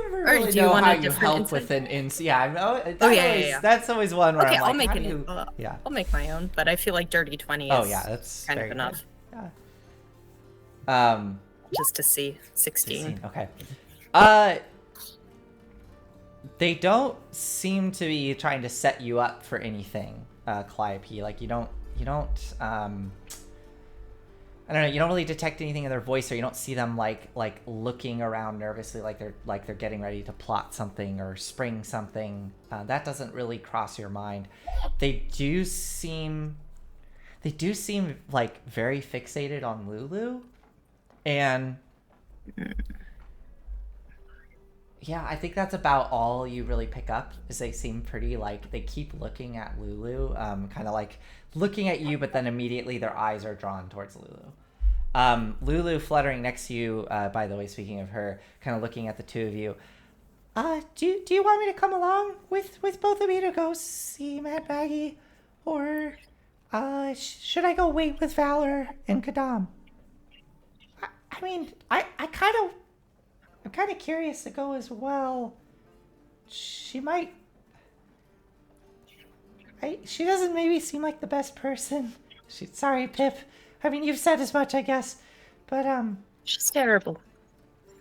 never Or really do you know want how a you different help insight? with an insight. Yeah, yeah. That's always one where okay, I'm I'll like, make how it. do you... Yeah. Yeah. I'll make my own, but I feel like dirty 20 is Oh yeah, that's kind of very enough good. Yeah. just to see 16. Okay. They don't seem to be trying to set you up for anything, Calliope. Like you don't I don't know, you don't really detect anything in their voice, or you don't see them like looking around nervously like they're getting ready to plot something or spring something. That doesn't really cross your mind. They do seem like very fixated on Lulu, and yeah, I think that's about all you really pick up. Is they seem pretty like they keep looking at Lulu, kind of like looking at you, but then immediately their eyes are drawn towards Lulu. Lulu fluttering next to you, by the way, speaking of her, kind of looking at the two of you. Do you want me to come along with both of you to go see Mad Maggie? Or should I go wait with Valor and Kadam? I mean, I'm kind of curious to go as well. She doesn't maybe seem like the best person. Sorry, Pip. I mean, you've said as much, I guess. But, She's terrible.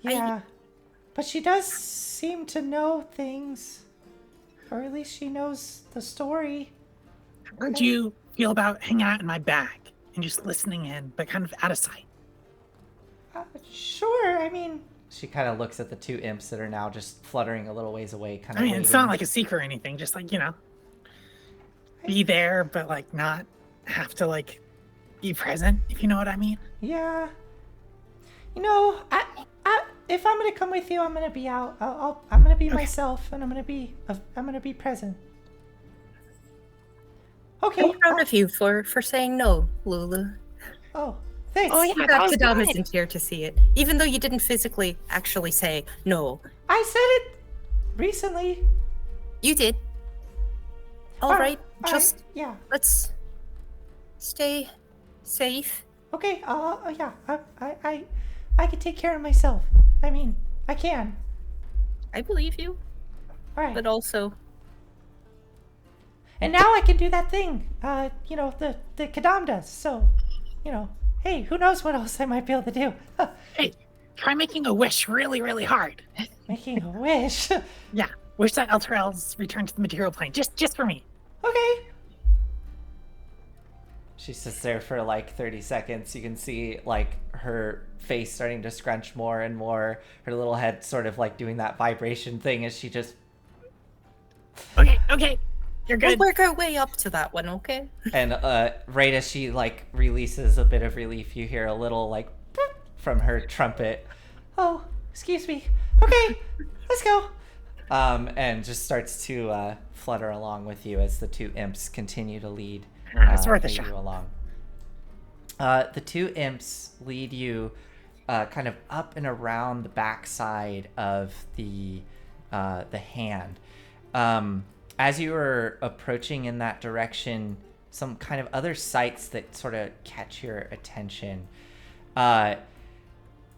yeah. But she does seem to know things. Or at least she knows the story. How do you feel about hanging out in my bag and just listening in, but kind of out of sight? Sure, I mean... She kind of looks at the two imps that are now just fluttering a little ways away, kind of I mean, it's not like a secret or anything. Just like, be there, but like not have to like be present, if you know what I mean. Yeah. I if I'm gonna come with you, I'm gonna be out. I'm gonna be myself, and I'm gonna be present. Okay. I'm proud of you for saying no, Lulu. Oh, thanks. Oh, yeah. Too that bad was Kadam good. isn't here to see it, even though you didn't physically actually say no. I said it recently. You did. All right, just yeah. let's stay safe. Okay. Yeah. I can take care of myself. I mean, I can. I believe you, All right. but also And now I can do that thing. The Kadam does. So, hey, who knows what else I might be able to do? Hey, try making a wish really, really hard. Making a wish. Yeah, wish that Elturel's return to the material plane, just for me. Okay. She sits there for like 30 seconds. You can see like her face starting to scrunch more and more. Her little head sort of like doing that vibration thing as she just... Okay, you're we'll good. work our way up to that one, okay? And right as she like releases a bit of relief, you hear a little like boop from her trumpet. Oh, excuse me. Okay, let's go. And just starts to flutter along with you as the two imps continue to lead. It's worth a lead shot. you along. The two imps lead you kind of up and around the backside of the hand. As you are approaching in that direction, some kind of other sights that sort of catch your attention.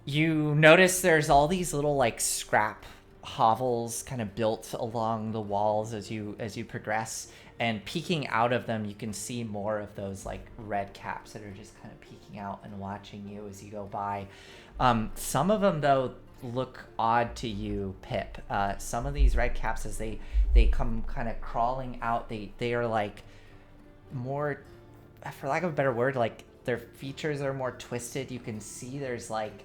You notice there's all these little like scrap hovels kind of built along the walls as you progress, and peeking out of them you can see more of those like red caps that are just kind of peeking out and watching you as you go by. Some of them though look odd to you, Pip. Some of these red caps, as they come kind of crawling out, they are like more, for lack of a better word, like their features are more twisted. You can see there's like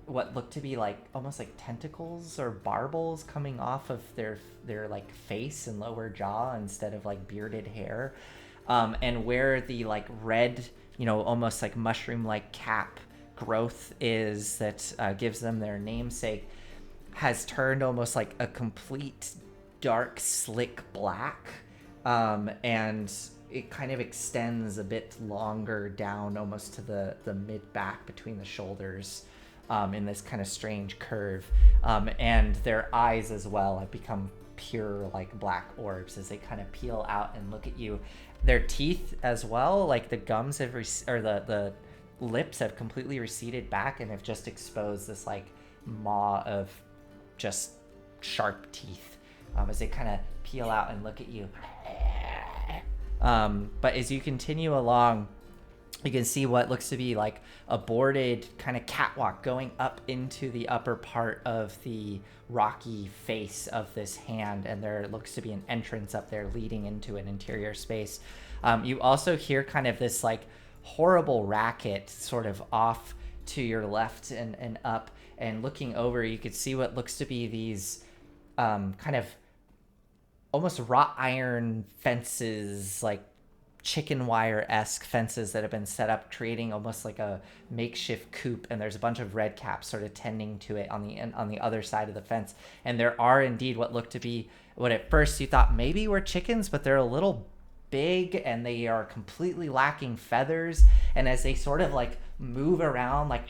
what look to be like almost like tentacles or barbels coming off of their like face and lower jaw instead of like bearded hair, and where the like red, almost like mushroom like cap growth is that gives them their namesake has turned almost like a complete dark slick black, and it kind of extends a bit longer down almost to the mid back between the shoulders, in this kind of strange curve, and their eyes as well have become pure like black orbs as they kind of peel out and look at you. Their teeth as well, like the gums have the lips have completely receded back and have just exposed this like maw of just sharp teeth, as they kind of peel out and look at you. But as you continue along, you can see what looks to be like a boarded kind of catwalk going up into the upper part of the rocky face of this hand, and there looks to be an entrance up there leading into an interior space. You also hear kind of this like horrible racket sort of off to your left and up, and looking over you could see what looks to be these kind of almost wrought iron fences, like chicken wire-esque fences that have been set up, creating almost like a makeshift coop, and there's a bunch of red caps sort of tending to it on the other side of the fence. And there are indeed what look to be what at first you thought maybe were chickens, but they're a little big and they are completely lacking feathers, and as they sort of like move around, like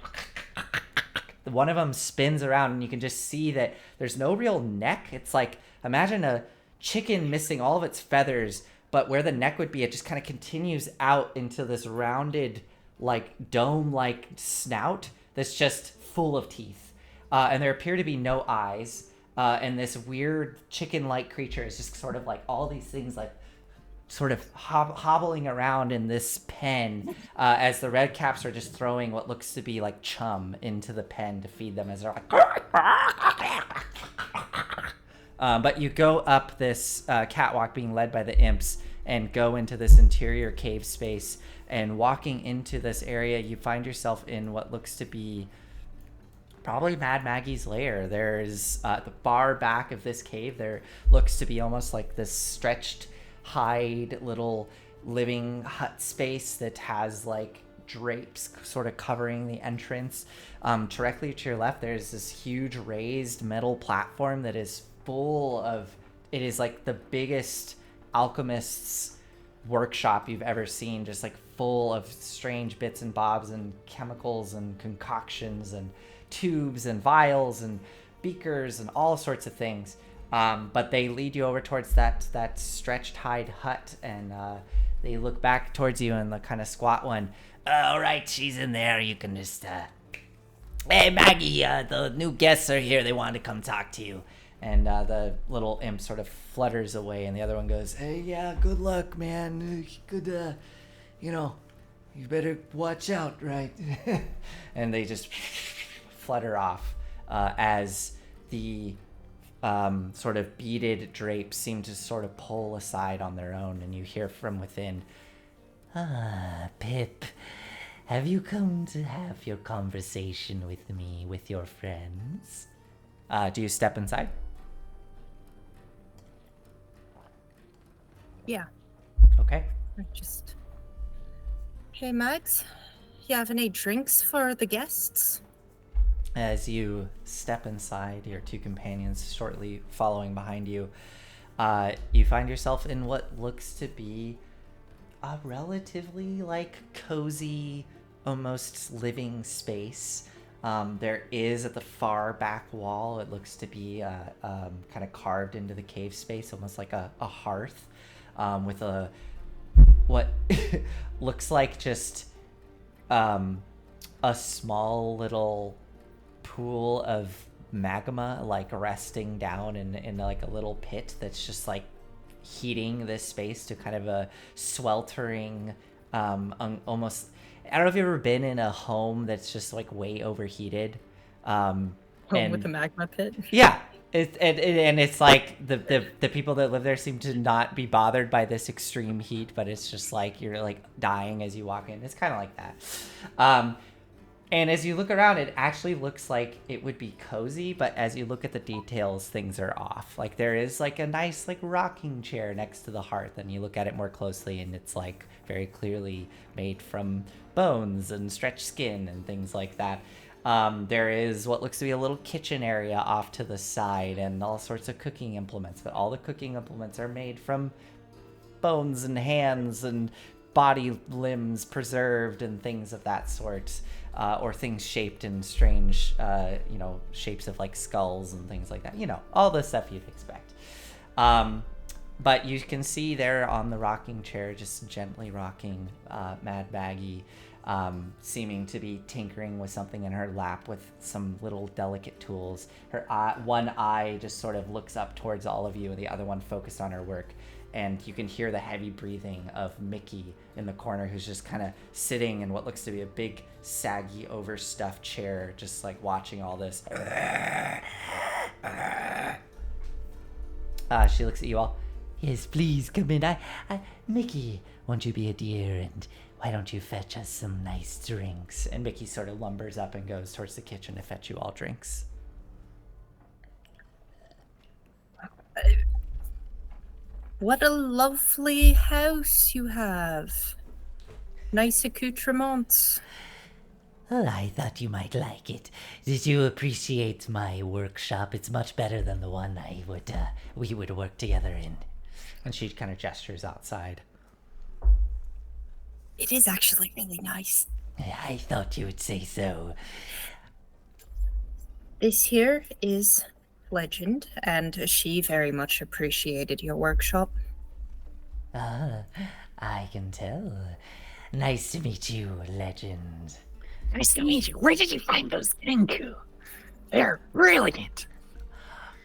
one of them spins around and you can just see that there's no real neck. It's like, imagine a chicken missing all of its feathers, but where the neck would be, it just kind of continues out into this rounded like dome like snout that's just full of teeth, and there appear to be no eyes, and this weird chicken like creature is just sort of like all these things like sort of hobbling around in this pen, as the red caps are just throwing what looks to be like chum into the pen to feed them as they're like but you go up this catwalk being led by the imps and go into this interior cave space, and walking into this area you find yourself in what looks to be probably Mad Maggie's lair. There's the far back of this cave, there looks to be almost like this stretched hide little living hut space that has like drapes sort of covering the entrance. Directly to your left there's this huge raised metal platform that is full of, it is like the biggest alchemist's workshop you've ever seen, just like full of strange bits and bobs and chemicals and concoctions and tubes and vials and beakers and all sorts of things. But they lead you over towards that stretched hide hut, and they look back towards you, and the kind of squat one, all right, she's in there, you can just hey Maggie, the new guests are here, they wanted to come talk to you. And the little imp sort of flutters away, and the other one goes, hey, yeah, good luck, man. Good, you better watch out, right? And they just flutter off, as the sort of beaded drapes seem to sort of pull aside on their own, and you hear from within, Pip, have you come to have your conversation with me, with your friends? Do you step inside? Yeah. Okay. Just. Hey, Mags, you have any drinks for the guests? As you step inside, your two companions shortly following behind you, you find yourself in what looks to be a relatively like cozy, almost living space. There is at the far back wall, it looks to be kind of carved into the cave space, almost like a hearth, with what looks like just a small little pool of magma like resting down in like a little pit that's just like heating this space to kind of a sweltering almost. I don't know if you've ever been in a home that's just like way overheated. Home with the magma pit. Yeah, and it's like the people that live there seem to not be bothered by this extreme heat, but it's just like you're like dying as you walk in. It's kind of like that. And as you look around, it actually looks like it would be cozy, but as you look at the details, things are off. Like there is like a nice like rocking chair next to the hearth, and you look at it more closely, and it's like very clearly made from bones and stretched skin and things like that. There is what looks to be a little kitchen area off to the side and all sorts of cooking implements, but all the cooking implements are made from bones and hands and body limbs preserved and things of that sort, or things shaped in strange, shapes of like skulls and things like that. You know, all the stuff you'd expect. But you can see there on the rocking chair, just gently rocking, Mad Maggie, seeming to be tinkering with something in her lap with some little delicate tools. Her one eye just sort of looks up towards all of you, and the other one focused on her work. And you can hear the heavy breathing of Mickey in the corner, who's just kind of sitting in what looks to be a big, saggy, overstuffed chair, just like watching all this. She looks at you all. Yes, please come in. Mickey, won't you be a dear, and why don't you fetch us some nice drinks? And Mickey sort of lumbers up and goes towards the kitchen to fetch you all drinks. What a lovely house you have. Nice accoutrements. Well, I thought you might like it. Did you appreciate my workshop? It's much better than the one we would work together in. And she kind of gestures outside. It is actually really nice. I thought you would say so. This here is Legend, and she very much appreciated your workshop. Ah, I can tell. Nice to meet you, Legend. Nice to meet you. Where did you find those Kenku? They're brilliant.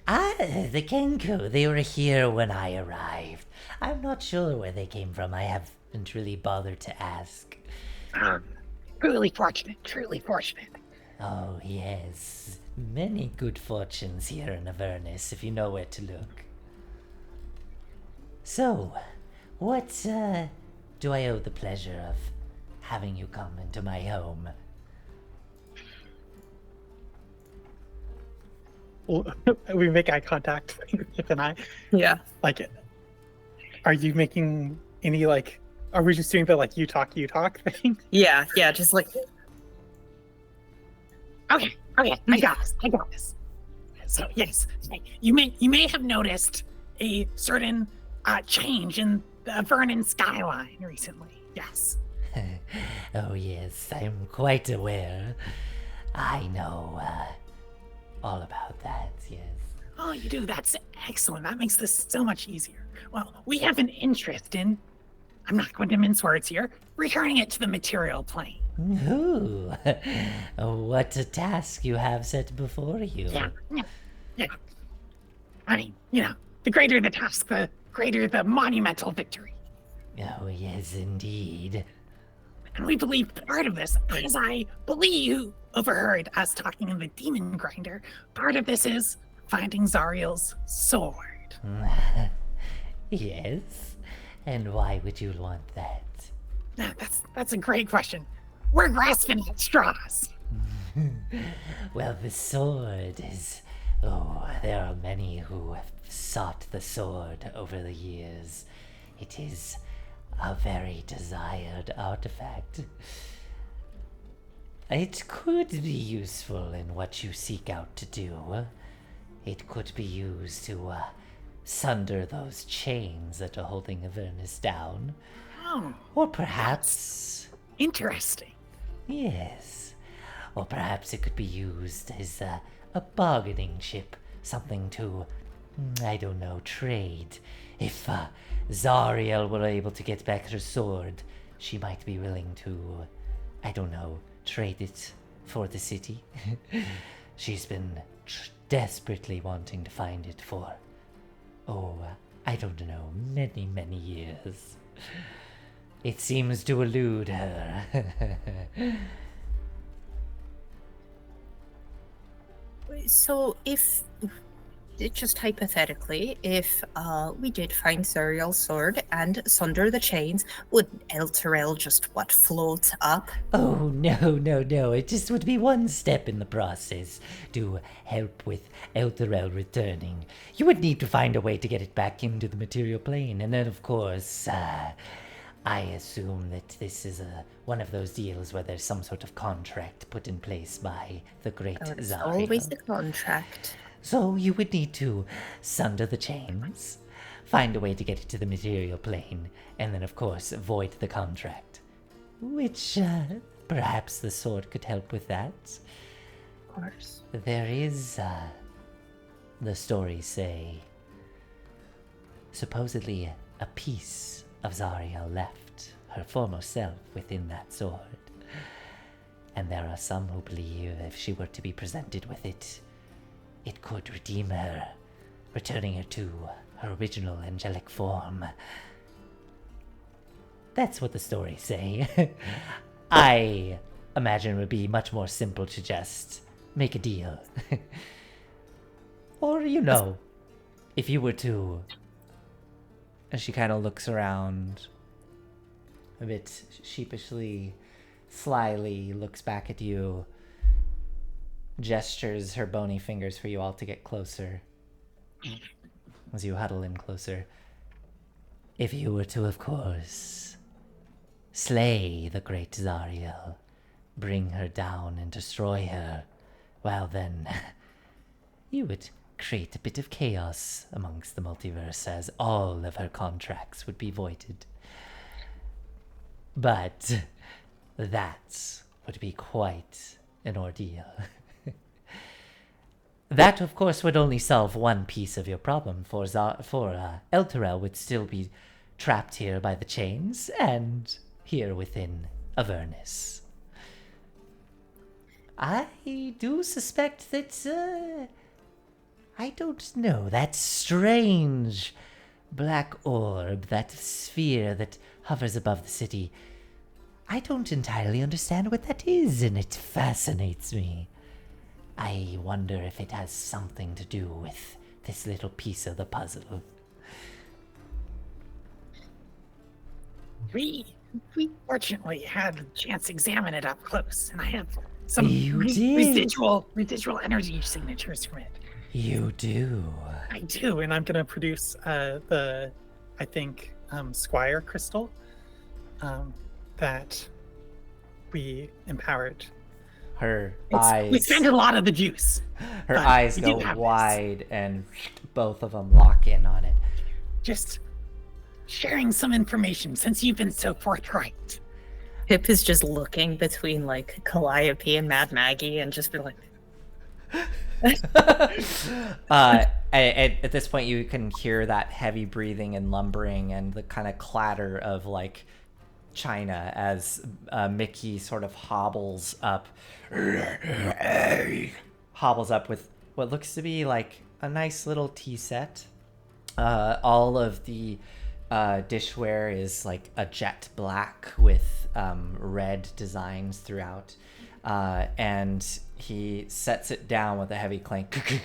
The Kenku, they were here when I arrived. I'm not sure where they came from. I haven't really bothered to ask. Truly fortunate, truly fortunate. Oh, yes. Many good fortunes here in Avernus, if you know where to look. So, what do I owe the pleasure of having you come into my home? We make eye contact, Pip and I. Yeah. Like, are you making any, like, are we just doing the, like, you talk thing? Yeah, just like... Okay, I got this. So, yes, you may have noticed a certain change in the Vernon skyline recently. Yes. Oh, yes, I'm quite aware. I know all about that, yes. Oh, you do? That's excellent. That makes this so much easier. Well, we have an interest in, I'm not going to mince words here, returning it to the material plane. Ooh, what a task you have set before you. Yeah. I mean, the greater the task, the greater the monumental victory. Oh, yes, indeed. And we believe part of this, as I believe you overheard us talking in the Demon Grinder, part of this is finding Zariel's sword. Yes? And why would you want that? That's a great question. We're grasping at straws. Well, the sword is... Oh, there are many who have sought the sword over the years. It is a very desired artifact. It could be useful in what you seek out to do. It could be used to sunder those chains that are holding Avernus down. Oh, Or perhaps... interesting. Yes. Or perhaps it could be used as a bargaining chip. Something to, I don't know, trade. If Zariel were able to get back her sword, she might be willing to I don't know, trade it for the city. She's been desperately wanting to find it for, I don't know, many, many years. It seems to elude her. So if, just hypothetically, if we did find Zuriel's sword and sunder the chains, would Elturel just, float up? Oh, no. It just would be one step in the process to help with Elturel returning. You would need to find a way to get it back into the material plane. And then, of course, I assume that this is one of those deals where there's some sort of contract put in place by the great It's Zariel. always the contract. So you would need to sunder the chains, find a way to get it to the material plane, and then, of course, void the contract. Which, perhaps the sword could help with that. Of course. There is, the stories say, supposedly a piece of Zariel left her former self within that sword. And there are some who believe if she were to be presented with it, it could redeem her, returning her to her original angelic form. That's what the stories say. I imagine it would be much more simple to just make a deal. Or, if you were to... And she kind of looks around a bit sheepishly, slyly, looks back at you, gestures her bony fingers for you all to get closer as you huddle in closer. If you were to, of course, slay the great Zariel, bring her down and destroy her, well then, you would create a bit of chaos amongst the multiverse as all of her contracts would be voided. But that would be quite an ordeal. That, of course, would only solve one piece of your problem, for Elturel would still be trapped here by the chains and here within Avernus. I do suspect that, I don't know, that strange black orb, that sphere that hovers above the city, I don't entirely understand what that is, and it fascinates me. I wonder if it has something to do with this little piece of the puzzle. We fortunately had a chance to examine it up close, and I have some You did? residual energy signatures from it. You do? I do, and I'm gonna produce Squire crystal that we empowered. Her We eyes, spent a lot of the juice. her but eyes we do go have this. wide, and both of them lock in on it. Just sharing some information since you've been so forthright. Pip is just looking between Calliope and Mad Maggie and just be like, At this point, you can hear that heavy breathing and lumbering and the kind of clatter of china as Mickey sort of hobbles up with what looks to be a nice little tea set. All of the dishware is a jet black with red designs throughout. And he sets it down with a heavy clank,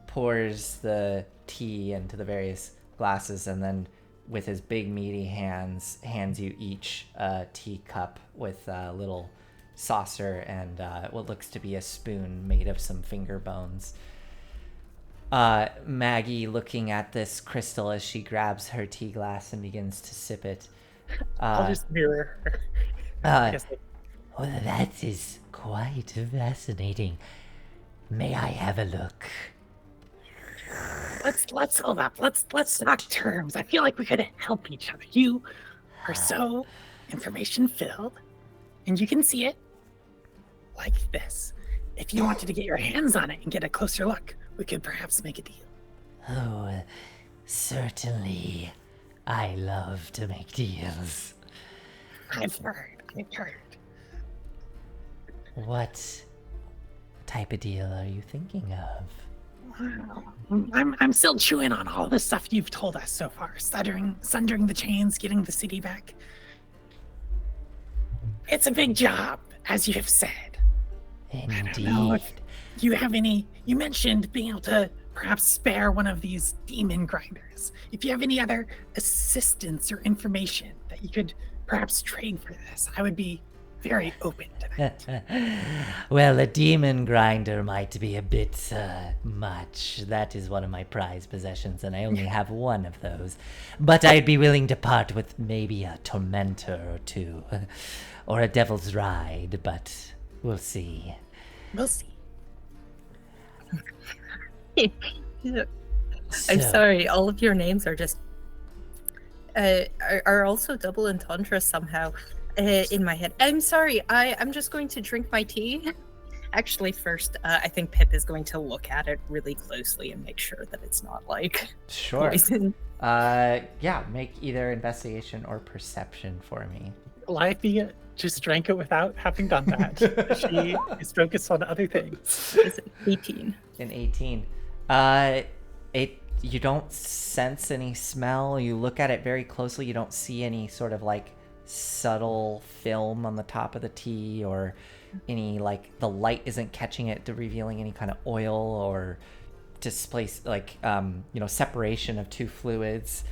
pours the tea into the various glasses, and then with his big meaty hands hands you each a teacup with a little saucer and what looks to be a spoon made of some finger bones. Maggie, looking at this crystal as she grabs her tea glass and begins to sip it. I'll just mirror her. Well, that is quite fascinating. May I have a look? Let's hold up. Let's talk terms. I feel like we could help each other. You are so information filled, and you can see it like this. If you wanted to get your hands on it and get a closer look, we could perhaps make a deal. Oh, certainly. I love to make deals. I've heard. What type of deal are you thinking of? I'm still chewing on all the stuff you've told us so far. Sundering the chains, getting the city back. It's a big job, as you have said. I don't know Indeed. if you have any. You mentioned being able to perhaps spare one of these demon grinders. If you have any other assistance or information that you could perhaps trade for this, I would be very open to that. Well, a demon grinder might be a bit much. That is one of my prized possessions, and I only have one of those. But I'd be willing to part with maybe a tormentor or two, or a devil's ride, but we'll see. We'll see. I'm So- sorry, all of your names are just are also double entendre somehow in my head. I'm sorry, I'm just going to drink my tea. Actually, first, I think Pip is going to look at it really closely and make sure that it's not like Sure. poison. Yeah, make either investigation or perception for me. Livy just drank it without having done that. She is focused on other things. It's 18. In 18. You don't sense any smell. You look at it very closely. You don't see any sort of like subtle film on the top of the tea, or any like the light isn't catching it to revealing any kind of oil or displace like separation of two fluids.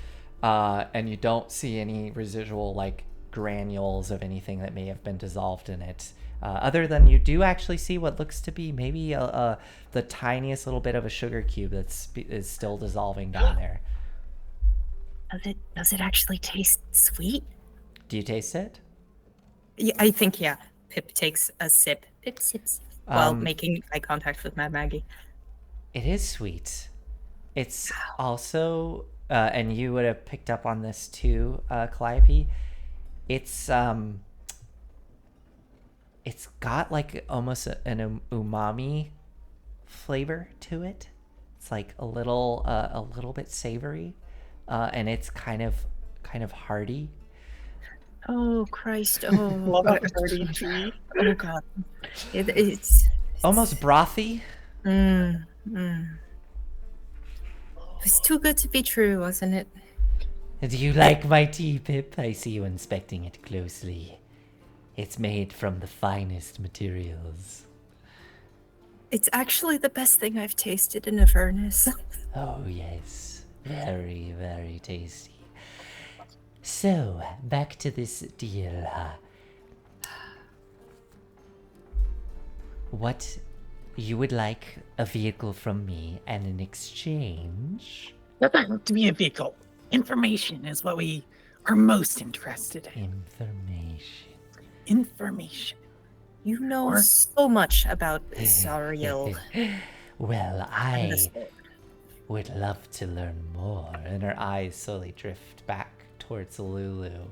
And you don't see any residual like granules of anything that may have been dissolved in it. Other than you do actually see what looks to be maybe the tiniest little bit of a sugar cube is still dissolving down there. Does it actually taste sweet? Do you taste it? Yeah, I think yeah. Pip takes a sip. Pip sips while making eye contact with Mad Maggie. It is sweet. It's also, and you would have picked up on this too, Calliope. It's got like almost an umami flavor to it. It's like a little bit savory, and it's kind of hearty. Oh Christ! Oh, Love God. that dirty tea. Oh God! It's Almost brothy. It's too good to be true, wasn't it? Do you like my tea, Pip? I see you inspecting it closely. It's made from the finest materials. It's actually the best thing I've tasted in Avernus. Oh, yes. Very, very tasty. So, back to this deal. What, you would like a vehicle from me, and in exchange, Doesn't have to be a vehicle. Information is what we are most interested in. information. Information. You know Or- so much about Zariel. Well, and I the sword. would love to learn more. And her eyes slowly drift back towards Lulu.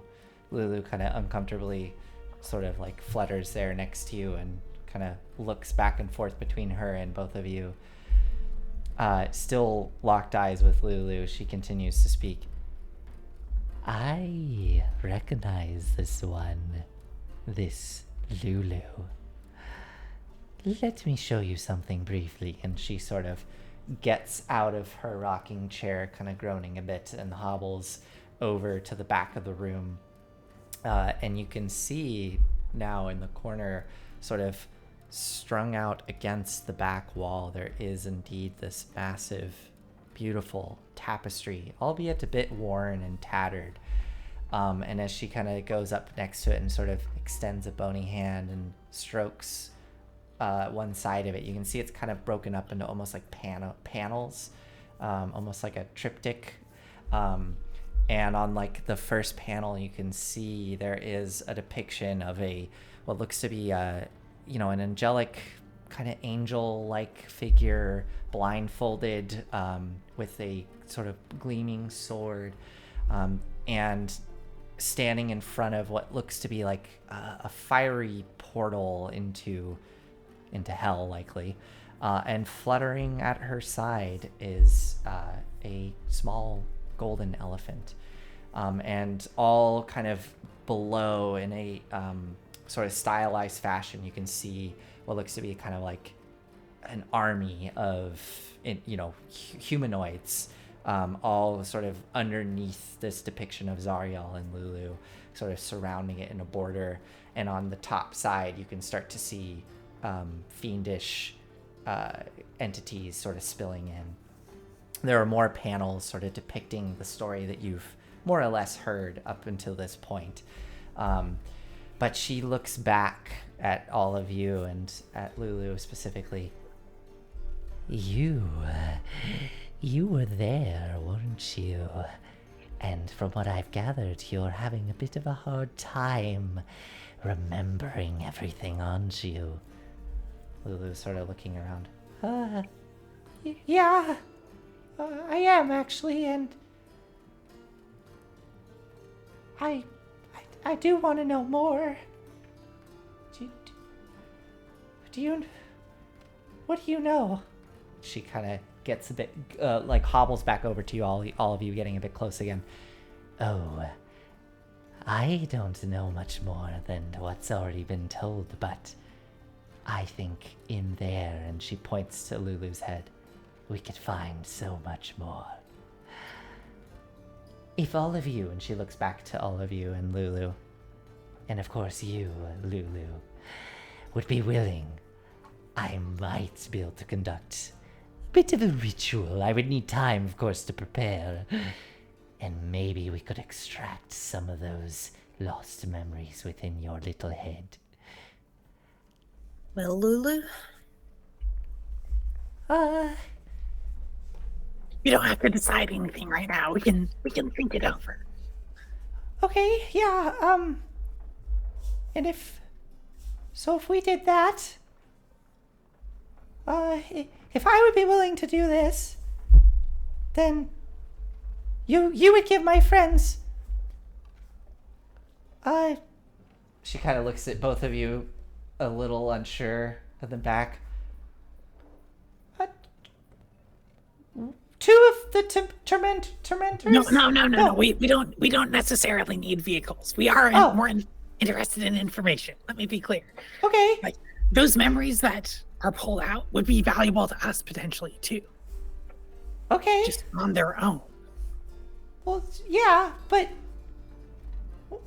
Lulu kind of uncomfortably sort of like flutters there next to you and kind of looks back and forth between her and both of you. Still locked eyes with Lulu, she continues to speak. I recognize this one. This Lulu. Let me show you something briefly. And she sort of gets out of her rocking chair, kind of groaning a bit, and hobbles over to the back of the room. And you can see now in the corner, sort of strung out against the back wall, there is indeed this massive, beautiful tapestry, albeit a bit worn and tattered. And as she kind of goes up next to it and sort of extends a bony hand and strokes one side of it, you can see it's kind of broken up into almost like panels, almost like a triptych. And on like the first panel, you can see there is a depiction of what looks to be an angelic kind of angel-like figure, blindfolded, with a sort of gleaming sword, and standing in front of what looks to be like a fiery portal into hell, likely. And fluttering at her side is a small golden elephant. And all kind of below in a sort of stylized fashion, you can see what looks to be kind of like an army of, humanoids, all sort of underneath this depiction of Zariel and Lulu, sort of surrounding it in a border. And on the top side, you can start to see fiendish entities sort of spilling in. There are more panels sort of depicting the story that you've more or less heard up until this point. But she looks back at all of you and at Lulu specifically. You were there, weren't you? And from what I've gathered, you're having a bit of a hard time remembering everything, aren't you? Lulu's sort of looking around. Yeah, I am actually, and I do want to know more. What do you know? She kind of gets a bit, hobbles back over to you, all of you getting a bit close again. Oh, I don't know much more than what's already been told, but I think in there, And she points to Lulu's head. we could find so much more. If all of you, and she looks back to all of you and Lulu, And of course you, Lulu, would be willing, I might be able to conduct a bit of a ritual. I would need time, of course, to prepare. And maybe we could extract some of those lost memories within your little head. Well, Lulu? You don't have to decide anything right now. We can think it over. okay, yeah, and if we did that, if I would be willing to do this, then you would give my friends, she kind of looks at both of you a little unsure at the back. Two of the tormentors? No. We don't necessarily need vehicles. We are more interested in information. Let me be clear. Okay. Like those memories that are pulled out would be valuable to us potentially too. Okay. Just on their own. Well, yeah, but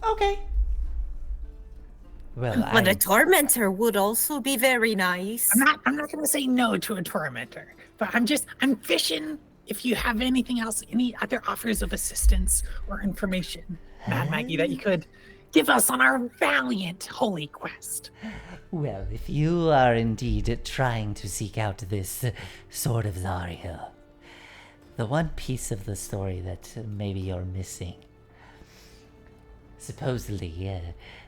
okay. Well, But a tormentor would also be very nice. I'm not gonna say no to a tormentor, but I'm fishing if you have anything else, any other offers of assistance or information, Mad Maggie, that you could give us on our valiant holy quest. Well, if you are indeed trying to seek out this Sword of Zariel, the one piece of the story that maybe you're missing. Supposedly,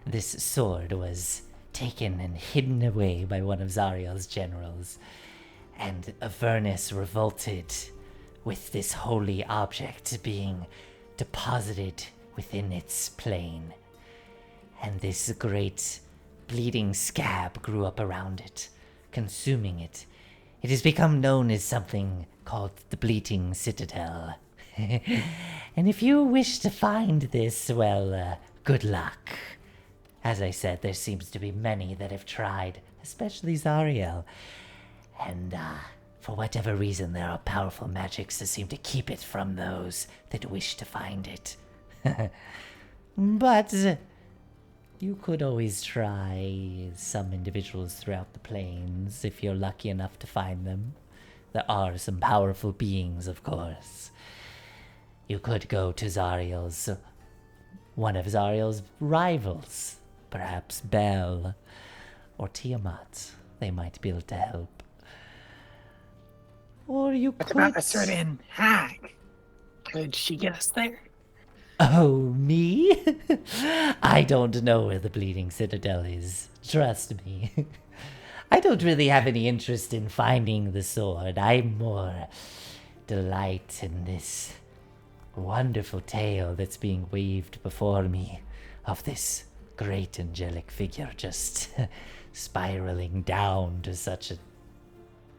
this sword was taken and hidden away by one of Zariel's generals, and Avernus revolted with this holy object being deposited within its plane. And this great bleeding scab grew up around it, consuming it. It has become known as something called the Bleating Citadel. And if you wish to find this, well, good luck. As I said, there seems to be many that have tried, especially Zariel. And, for whatever reason, there are powerful magics that seem to keep it from those that wish to find it. But you could always try some individuals throughout the plains if you're lucky enough to find them. There are some powerful beings, of course. You could go to one of Zariel's rivals, perhaps Belle or Tiamat. They might be able to help. Or you What could... about a certain hag? Could she get us there? Oh, me? I don't know where the Bleeding Citadel is. Trust me. I don't really have any interest in finding the sword. I more delight in this wonderful tale that's being weaved before me of this great angelic figure just spiraling down to such a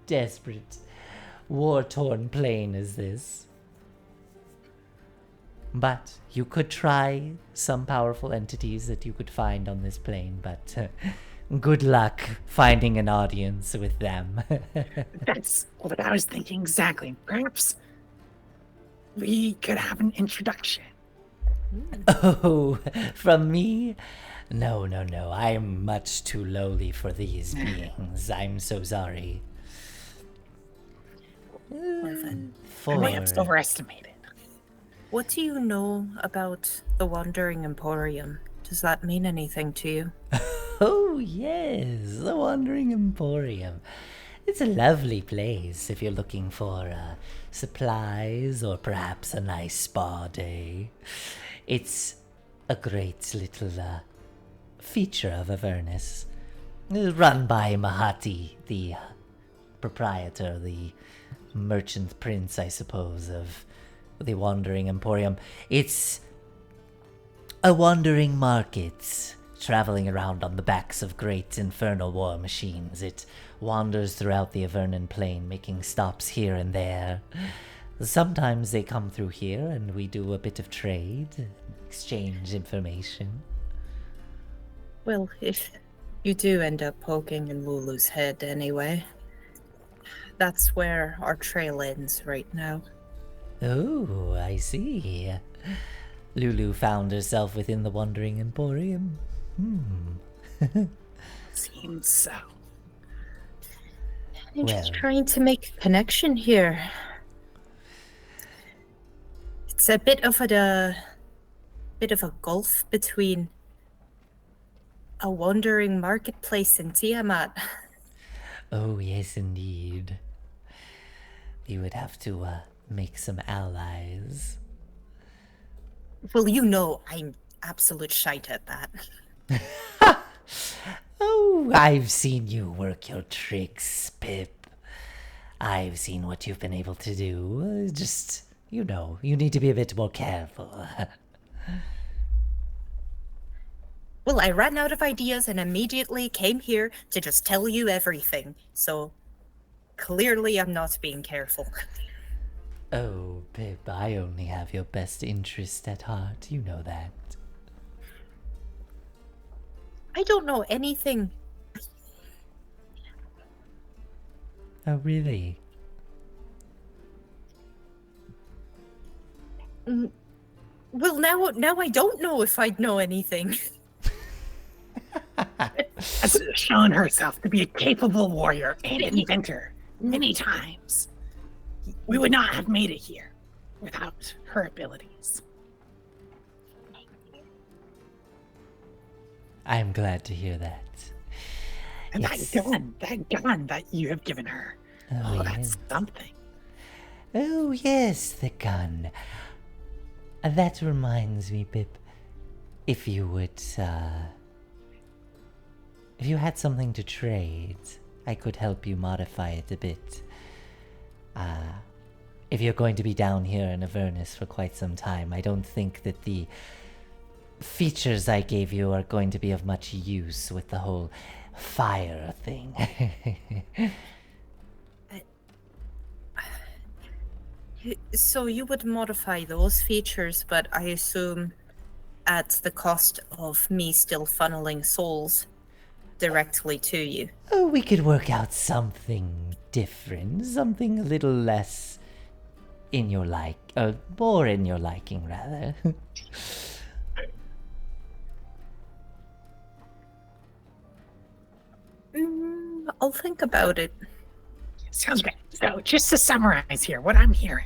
desperate, war-torn plane as this. But you could try some powerful entities that you could find on this plane, but good luck finding an audience with them. That's what I was thinking exactly. Perhaps we could have an introduction. Oh, from me? No. I'm much too lowly for these beings. I'm so sorry. I may have overestimated. What do you know about the Wandering Emporium? Does that mean anything to you? Oh, yes, the Wandering Emporium. It's a lovely place if you're looking for supplies or perhaps a nice spa day. It's a great little feature of Avernus, run by Mahati, the proprietor, the merchant prince, I suppose, of the Wandering Emporium. It's a wandering market, traveling around on the backs of great infernal war machines. It wanders throughout the Avernan plain, making stops here and there. Sometimes they come through here and we do a bit of trade, exchange information. Well, if you do end up poking in Lulu's head anyway, that's where our trail ends right now. Oh, I see. Lulu found herself within the Wandering Emporium. Seems so. I'm just Well. trying to make a connection here. It's a bit of a gulf between a wandering marketplace and Tiamat. Oh, yes, indeed. You would have to make some allies. Well, you know I'm absolute shite at that. Oh, I've seen you work your tricks, Pip. I've seen what you've been able to do. Just, you need to be a bit more careful. Well, I ran out of ideas and immediately came here to just tell you everything. So, clearly I'm not being careful. Oh, Pip, I only have your best interest at heart. You know that. I don't know anything. Oh, really? Well, now I don't know if I'd know anything. Has shown herself to be a capable warrior and inventor many times. We would not have made it here without her abilities. I'm glad to hear that. And Yes. that gun that you have given her. Oh, That's yes. something. Oh, yes, the gun. That reminds me, Pip. If you would, if you had something to trade, I could help you modify it a bit. If you're going to be down here in Avernus for quite some time, I don't think that the features I gave you are going to be of much use with the whole fire thing. So you would modify those features, but I assume at the cost of me still funneling souls directly to you. Oh, we could work out something different, something a little less in your more in your liking, rather. I'll think about it. Sounds great. So just to summarize here, what I'm hearing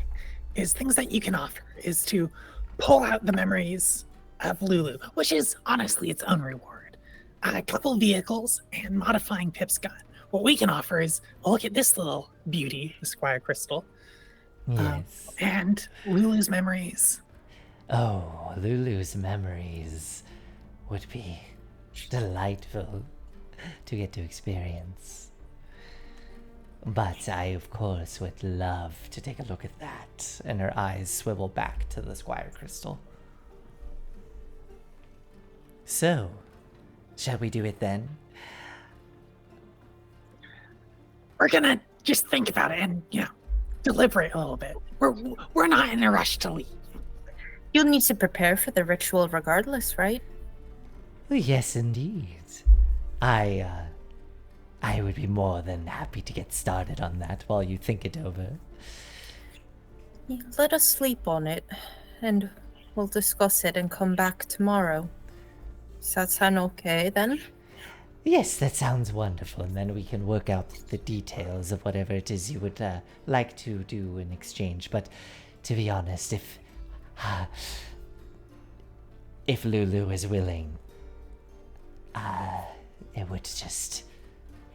is things that you can offer is to pull out the memories of Lulu, which is honestly its own reward. A couple vehicles and modifying Pip's gun. What we can offer is, look at this little beauty, the Squire Crystal, Yes. and Lulu's memories. Oh, Lulu's memories would be delightful to get to experience. But I, of course, would love to take a look at that. And her eyes swivel back to the Squire Crystal. So, shall we do it then? We're gonna just think about it and, deliberate a little bit. We're not in a rush to leave. You'll need to prepare for the ritual regardless, right? Yes, indeed. I would be more than happy to get started on that while you think it over. Yeah, let us sleep on it, and we'll discuss it and come back tomorrow. Does that sound okay then? Yes, that sounds wonderful, and then we can work out the details of whatever it is you would like to do in exchange. But to be honest, if Lulu is willing, it would just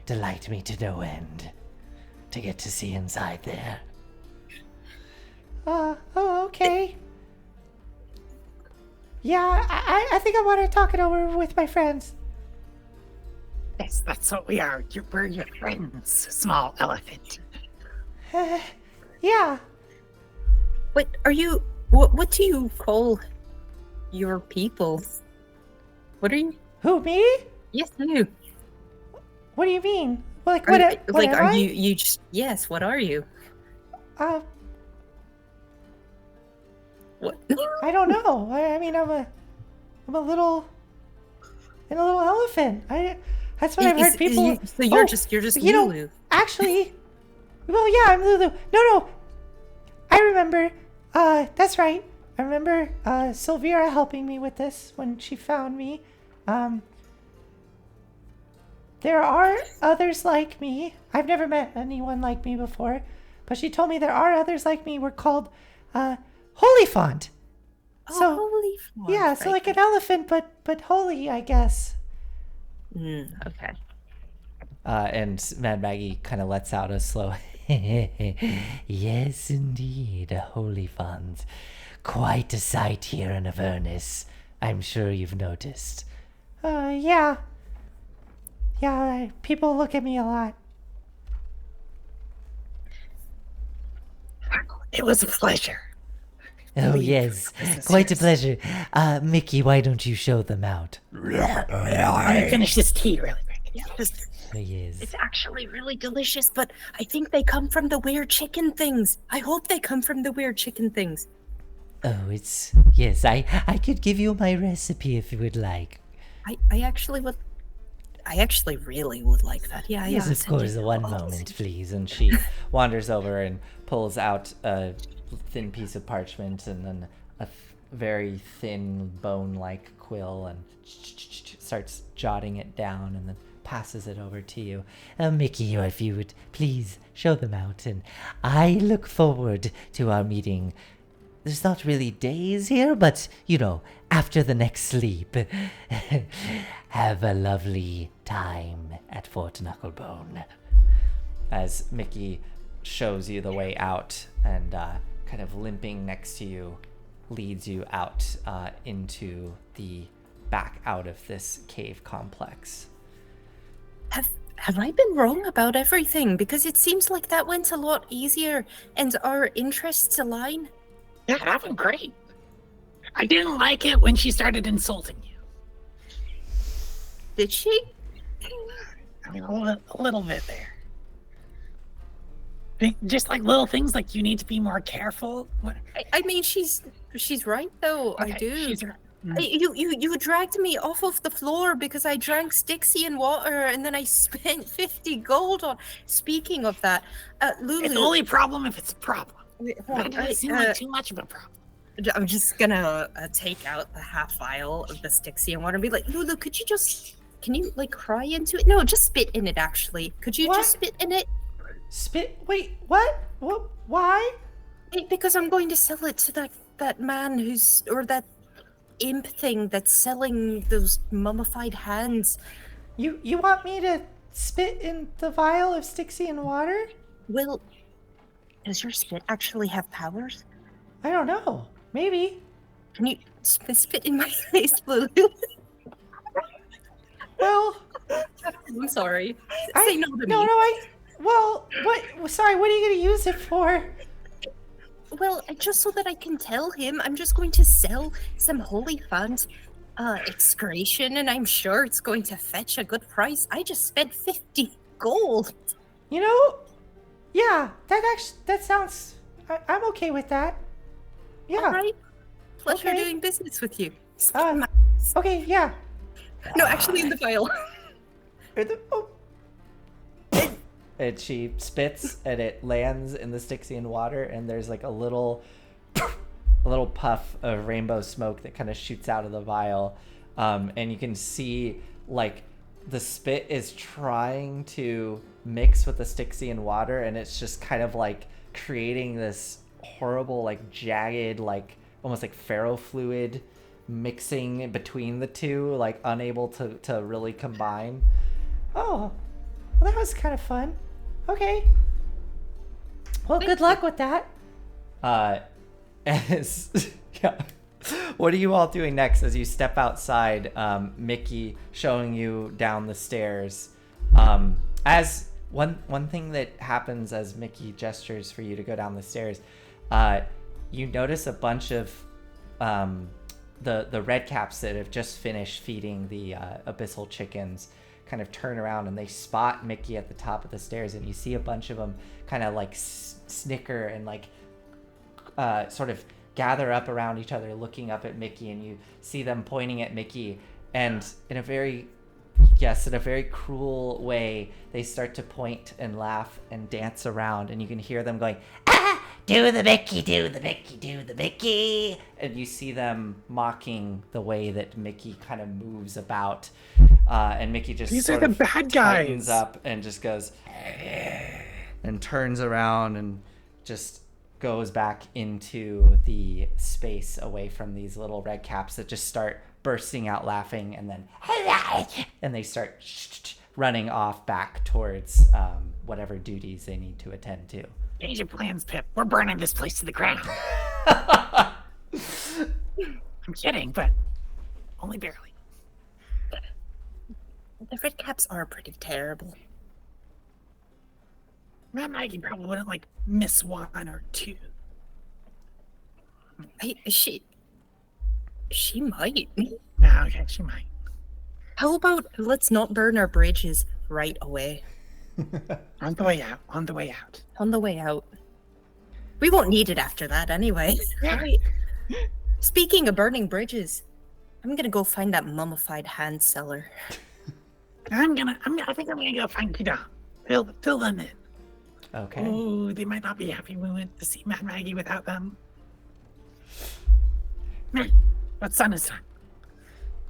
delight me to no end to get to see inside there. Oh, okay. Yeah, I think I want to talk it over with my friends. Yes, that's what we are. We're your friends, small elephant. Yeah. Wait, are you... What do you call your people? What are you... Who, me? Yes, you. What do you mean? Like, Are, what am are I? you just... Yes, what are you? What? I don't know. I mean, I'm a little elephant. That's what I've heard people. So you're just you Lulu. know, actually, well, yeah, I'm Lulu. No, I remember. That's right. I remember Sylvira helping me with this when she found me. There are others like me. I've never met anyone like me before, but she told me there are others like me. We're called Holy Font. So, Holy Font. yeah, so like an elephant, but holy, I guess. Okay. And Mad Maggie kind of lets out a slow, yes, indeed, a holy font. Quite a sight here in Avernus. I'm sure you've noticed. Yeah. Yeah, people look at me a lot. It was a pleasure. Oh, yes, quite a pleasure. Mickey, why don't you show them out? Let me finish this tea really quick. Yeah, Yes. it's actually really delicious, but I think they come from the weird chicken things. I hope they come from the weird chicken things. Oh, yes, I could give you my recipe if you would like. I actually really would like that. Yeah, Yes, yeah. of course, one moment, please. And she wanders over and pulls out a thin piece of parchment and then a very thin bone-like quill and starts jotting it down and then passes it over to you. Mickey, if you would please show them out, and I look forward to our meeting. There's not really days here, but, after the next sleep. Have a lovely time at Fort Knucklebone. As Mickey shows you the way out and kind of limping next to you, leads you out into the back out of this cave complex. Have I been wrong about everything? Because it seems like that went a lot easier and our interests align. Yeah, that went great. I didn't like it when she started insulting you. Did she? I mean, a little bit there. Just like little things like you need to be more careful. I mean, she's right though. Okay, I do. she's right. You dragged me off of the floor because I drank Styxian water and then I spent 50 gold on. Speaking of that, Lulu. It's only a problem if it's a problem. That doesn't seem like too much of a problem. I'm just gonna take out the half vial of the Styxian water and be like, Lulu, can you like cry into it? No, just spit in it actually. Could you just spit in it? Spit? Wait, what? What? Why? Because I'm going to sell it to that man that imp thing that's selling those mummified hands. You want me to spit in the vial of Styxian water? Well, does your spit actually have powers? I don't know. Maybe. Can you spit in my face, Lulu? Well, I'm sorry. Say no to me. Well, what? Sorry, what are you gonna use it for? Well, just so that I can tell him, I'm just going to sell some holy font excretion, and I'm sure it's going to fetch a good price. I just spent 50 gold. Yeah, that sounds. I'm okay with that. Yeah. All right. Pleasure Okay. doing business with you. Okay, yeah. No, actually in the vial. Oh. And she spits, and it lands in the Styxian water, and there's like a little puff of rainbow smoke that kind of shoots out of the vial, and you can see like the spit is trying to mix with the Styxian water, and it's just kind of like creating this horrible, like jagged, like almost like ferrofluid mixing between the two, like unable to really combine. Oh, well, that was kind of fun. Okay. Well, good luck with that. Yeah. What are you all doing next as you step outside? Mickey showing you down the stairs. As one thing that happens as Mickey gestures for you to go down the stairs, you notice a bunch of the red caps that have just finished feeding the abyssal chickens kind of turn around, and they spot Mickey at the top of the stairs, and you see a bunch of them kind of like snicker and like sort of gather up around each other looking up at Mickey, and you see them pointing at Mickey, and in a very cruel way they start to point and laugh and dance around, and you can hear them going, Ah! Do the Mickey, do the Mickey, do the Mickey. and you see them mocking the way that Mickey kind of moves about, and Mickey just These are sort the of bad tightens guys. up and just goes and turns around and just goes back into the space away from these little red caps that just start bursting out laughing, and then and they start running off back towards whatever duties they need to attend to. Change your plans, Pip. We're burning this place to the ground. I'm kidding, but only barely. The red caps are pretty terrible. Mad Maggie probably wouldn't like miss one or two. She might. No, okay, she might. How about let's not burn our bridges right away? On the way out. On the way out. On the way out. We won't need it after that anyway. Right. Speaking of burning bridges, I'm gonna go find that mummified hand seller. I think I'm gonna go find Peter. Fill them in. Okay. Oh, they might not be happy we went to see Mad Maggie without them. Meh, but sun is time.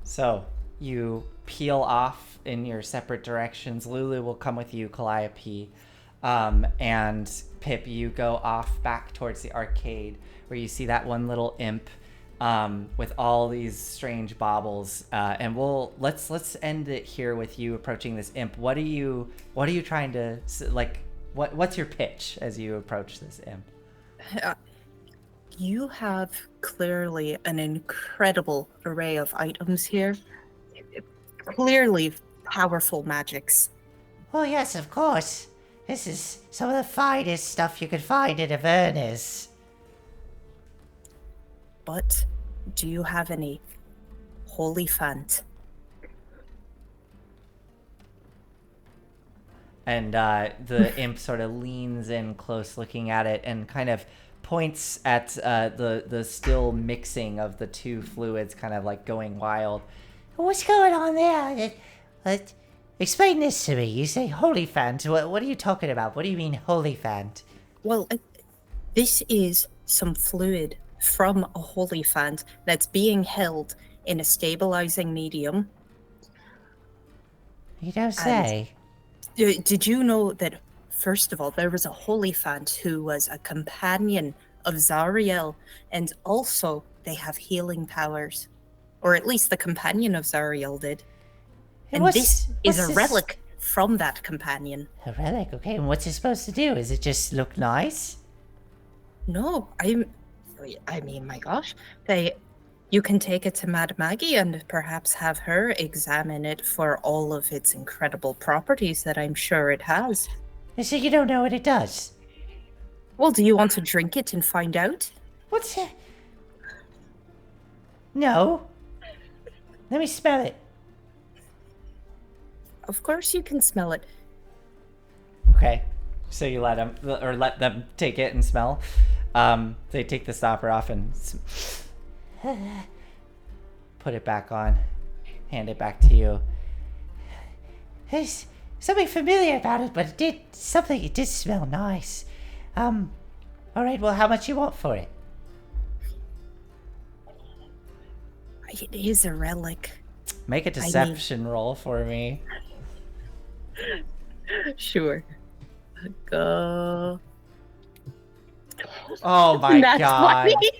So you peel off in your separate directions. Lulu will come with you, Calliope, and Pip, you go off back towards the arcade where you see that one little imp with all these strange baubles. And let's end it here with you approaching this imp. What are you trying to like? What's your pitch as you approach this imp? You have clearly an incredible array of items here. Clearly powerful magics. Well, yes, of course. This is some of the finest stuff you could find in Avernus. But do you have any holy fant? And the imp sort of leans in close, looking at it, and kind of points at the still mixing of the two fluids, kind of like going wild. What's going on there? Explain this to me. You say holy fant. What are you talking about? What do you mean holy fant? Well, this is some fluid from a holy fant that's being held in a stabilizing medium. You don't say. Did you know that, first of all, there was a holy fant who was a companion of Zariel, and also they have healing powers. Or at least the companion of Zariel did. And this is a relic from that companion. A relic, okay. And what's it supposed to do? Is it just look nice? No, I mean, my gosh. You can take it to Mad Maggie and perhaps have her examine it for all of its incredible properties that I'm sure it has. So you don't know what it does? Well, do you want to drink it and find out? What's it? No. Let me smell it. Of course you can smell it. Okay, so you let them take it and smell. They take the stopper off and Put it back on. Hand it back to you. There's something familiar about it, but it did smell nice. Alright, well, how much you want for it? It is a relic. Make a deception roll for me. Sure. Go. Oh my That's god. funny.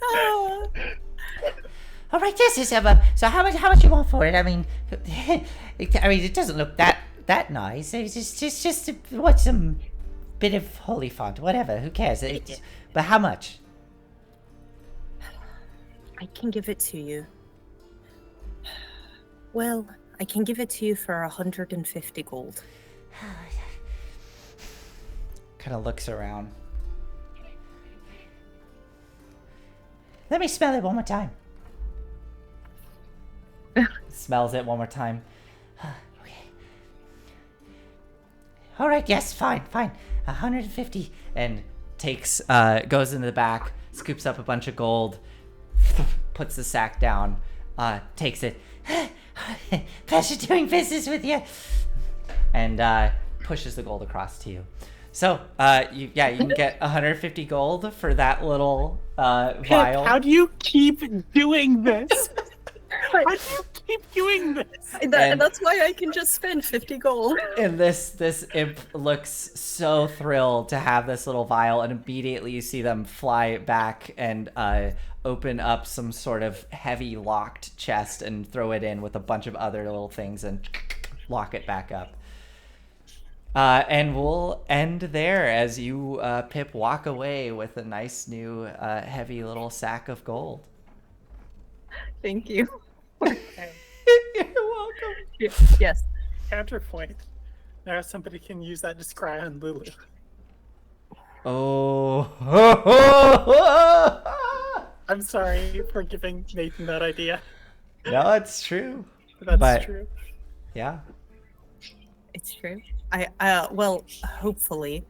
Oh. Alright, this is so how much you want for it? I mean, it doesn't look that nice. It's just what some bit of holy font, whatever. Who cares? But how much? I can give it to you. Well, I can give it to you for 150 gold. Kind of looks around. Let me smell it one more time. Smells it one more time. Okay. Alright, yes, fine. 150. And takes, goes into the back, scoops up a bunch of gold, puts the sack down, takes it. Pleasure doing business with you. And pushes the gold across to you. So, you can get 150 gold for that little Pip, vial. how do you keep doing this? How do you keep doing this? And- That's why I can just spend 50 gold. And this imp looks so thrilled to have this little vial, and immediately you see them fly back and open up some sort of heavy locked chest and throw it in with a bunch of other little things and lock it back up. And we'll end there as you, Pip, walk away with a nice new heavy little sack of gold. Thank you. You're welcome. Yes. Counterpoint. Now somebody can use that to scry on Lulu. Oh. I'm sorry for giving Nathan that idea. No, it's true. But that's But- true. Yeah. It's true. Well, hopefully.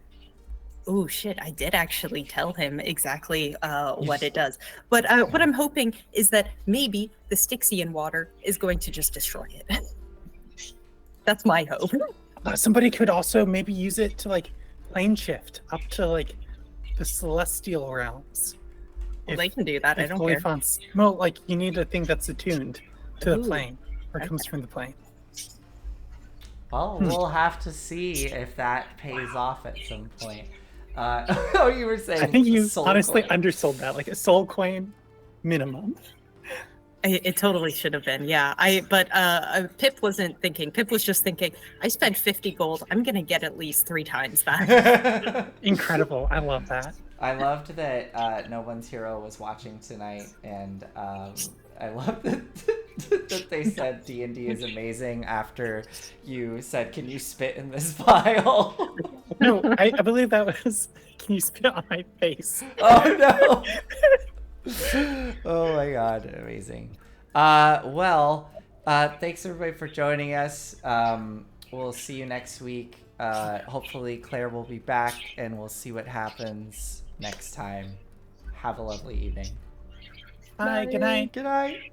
Oh shit! I did actually tell him exactly what it does. But what I'm hoping is that maybe the Styxian water is going to just destroy it. That's my hope. Somebody could also maybe use it to like plane shift up to like the celestial realms. Well, they can do that. I If don't holy care. fonts, well, like you need a thing that's attuned to the Ooh, plane or okay. comes from the plane. Well, we'll have to see if that pays off at some point. Oh, you were saying I think you soul honestly coin. undersold that, like a soul coin minimum. It totally should have been, yeah. But Pip wasn't thinking. Pip was just thinking, I spent 50 gold. I'm gonna get at least 3 times that. Incredible. I love that. I loved that No One's Hero was watching tonight, and I love that they said D&D is amazing after you said, "Can you spit in this vial?" No, I believe that was. Can you spit on my face? Oh no! Oh my god, amazing. Well, thanks everybody for joining us. We'll see you next week. Hopefully Claire will be back, and we'll see what happens next time. Have a lovely evening. Bye. Good night. Good night.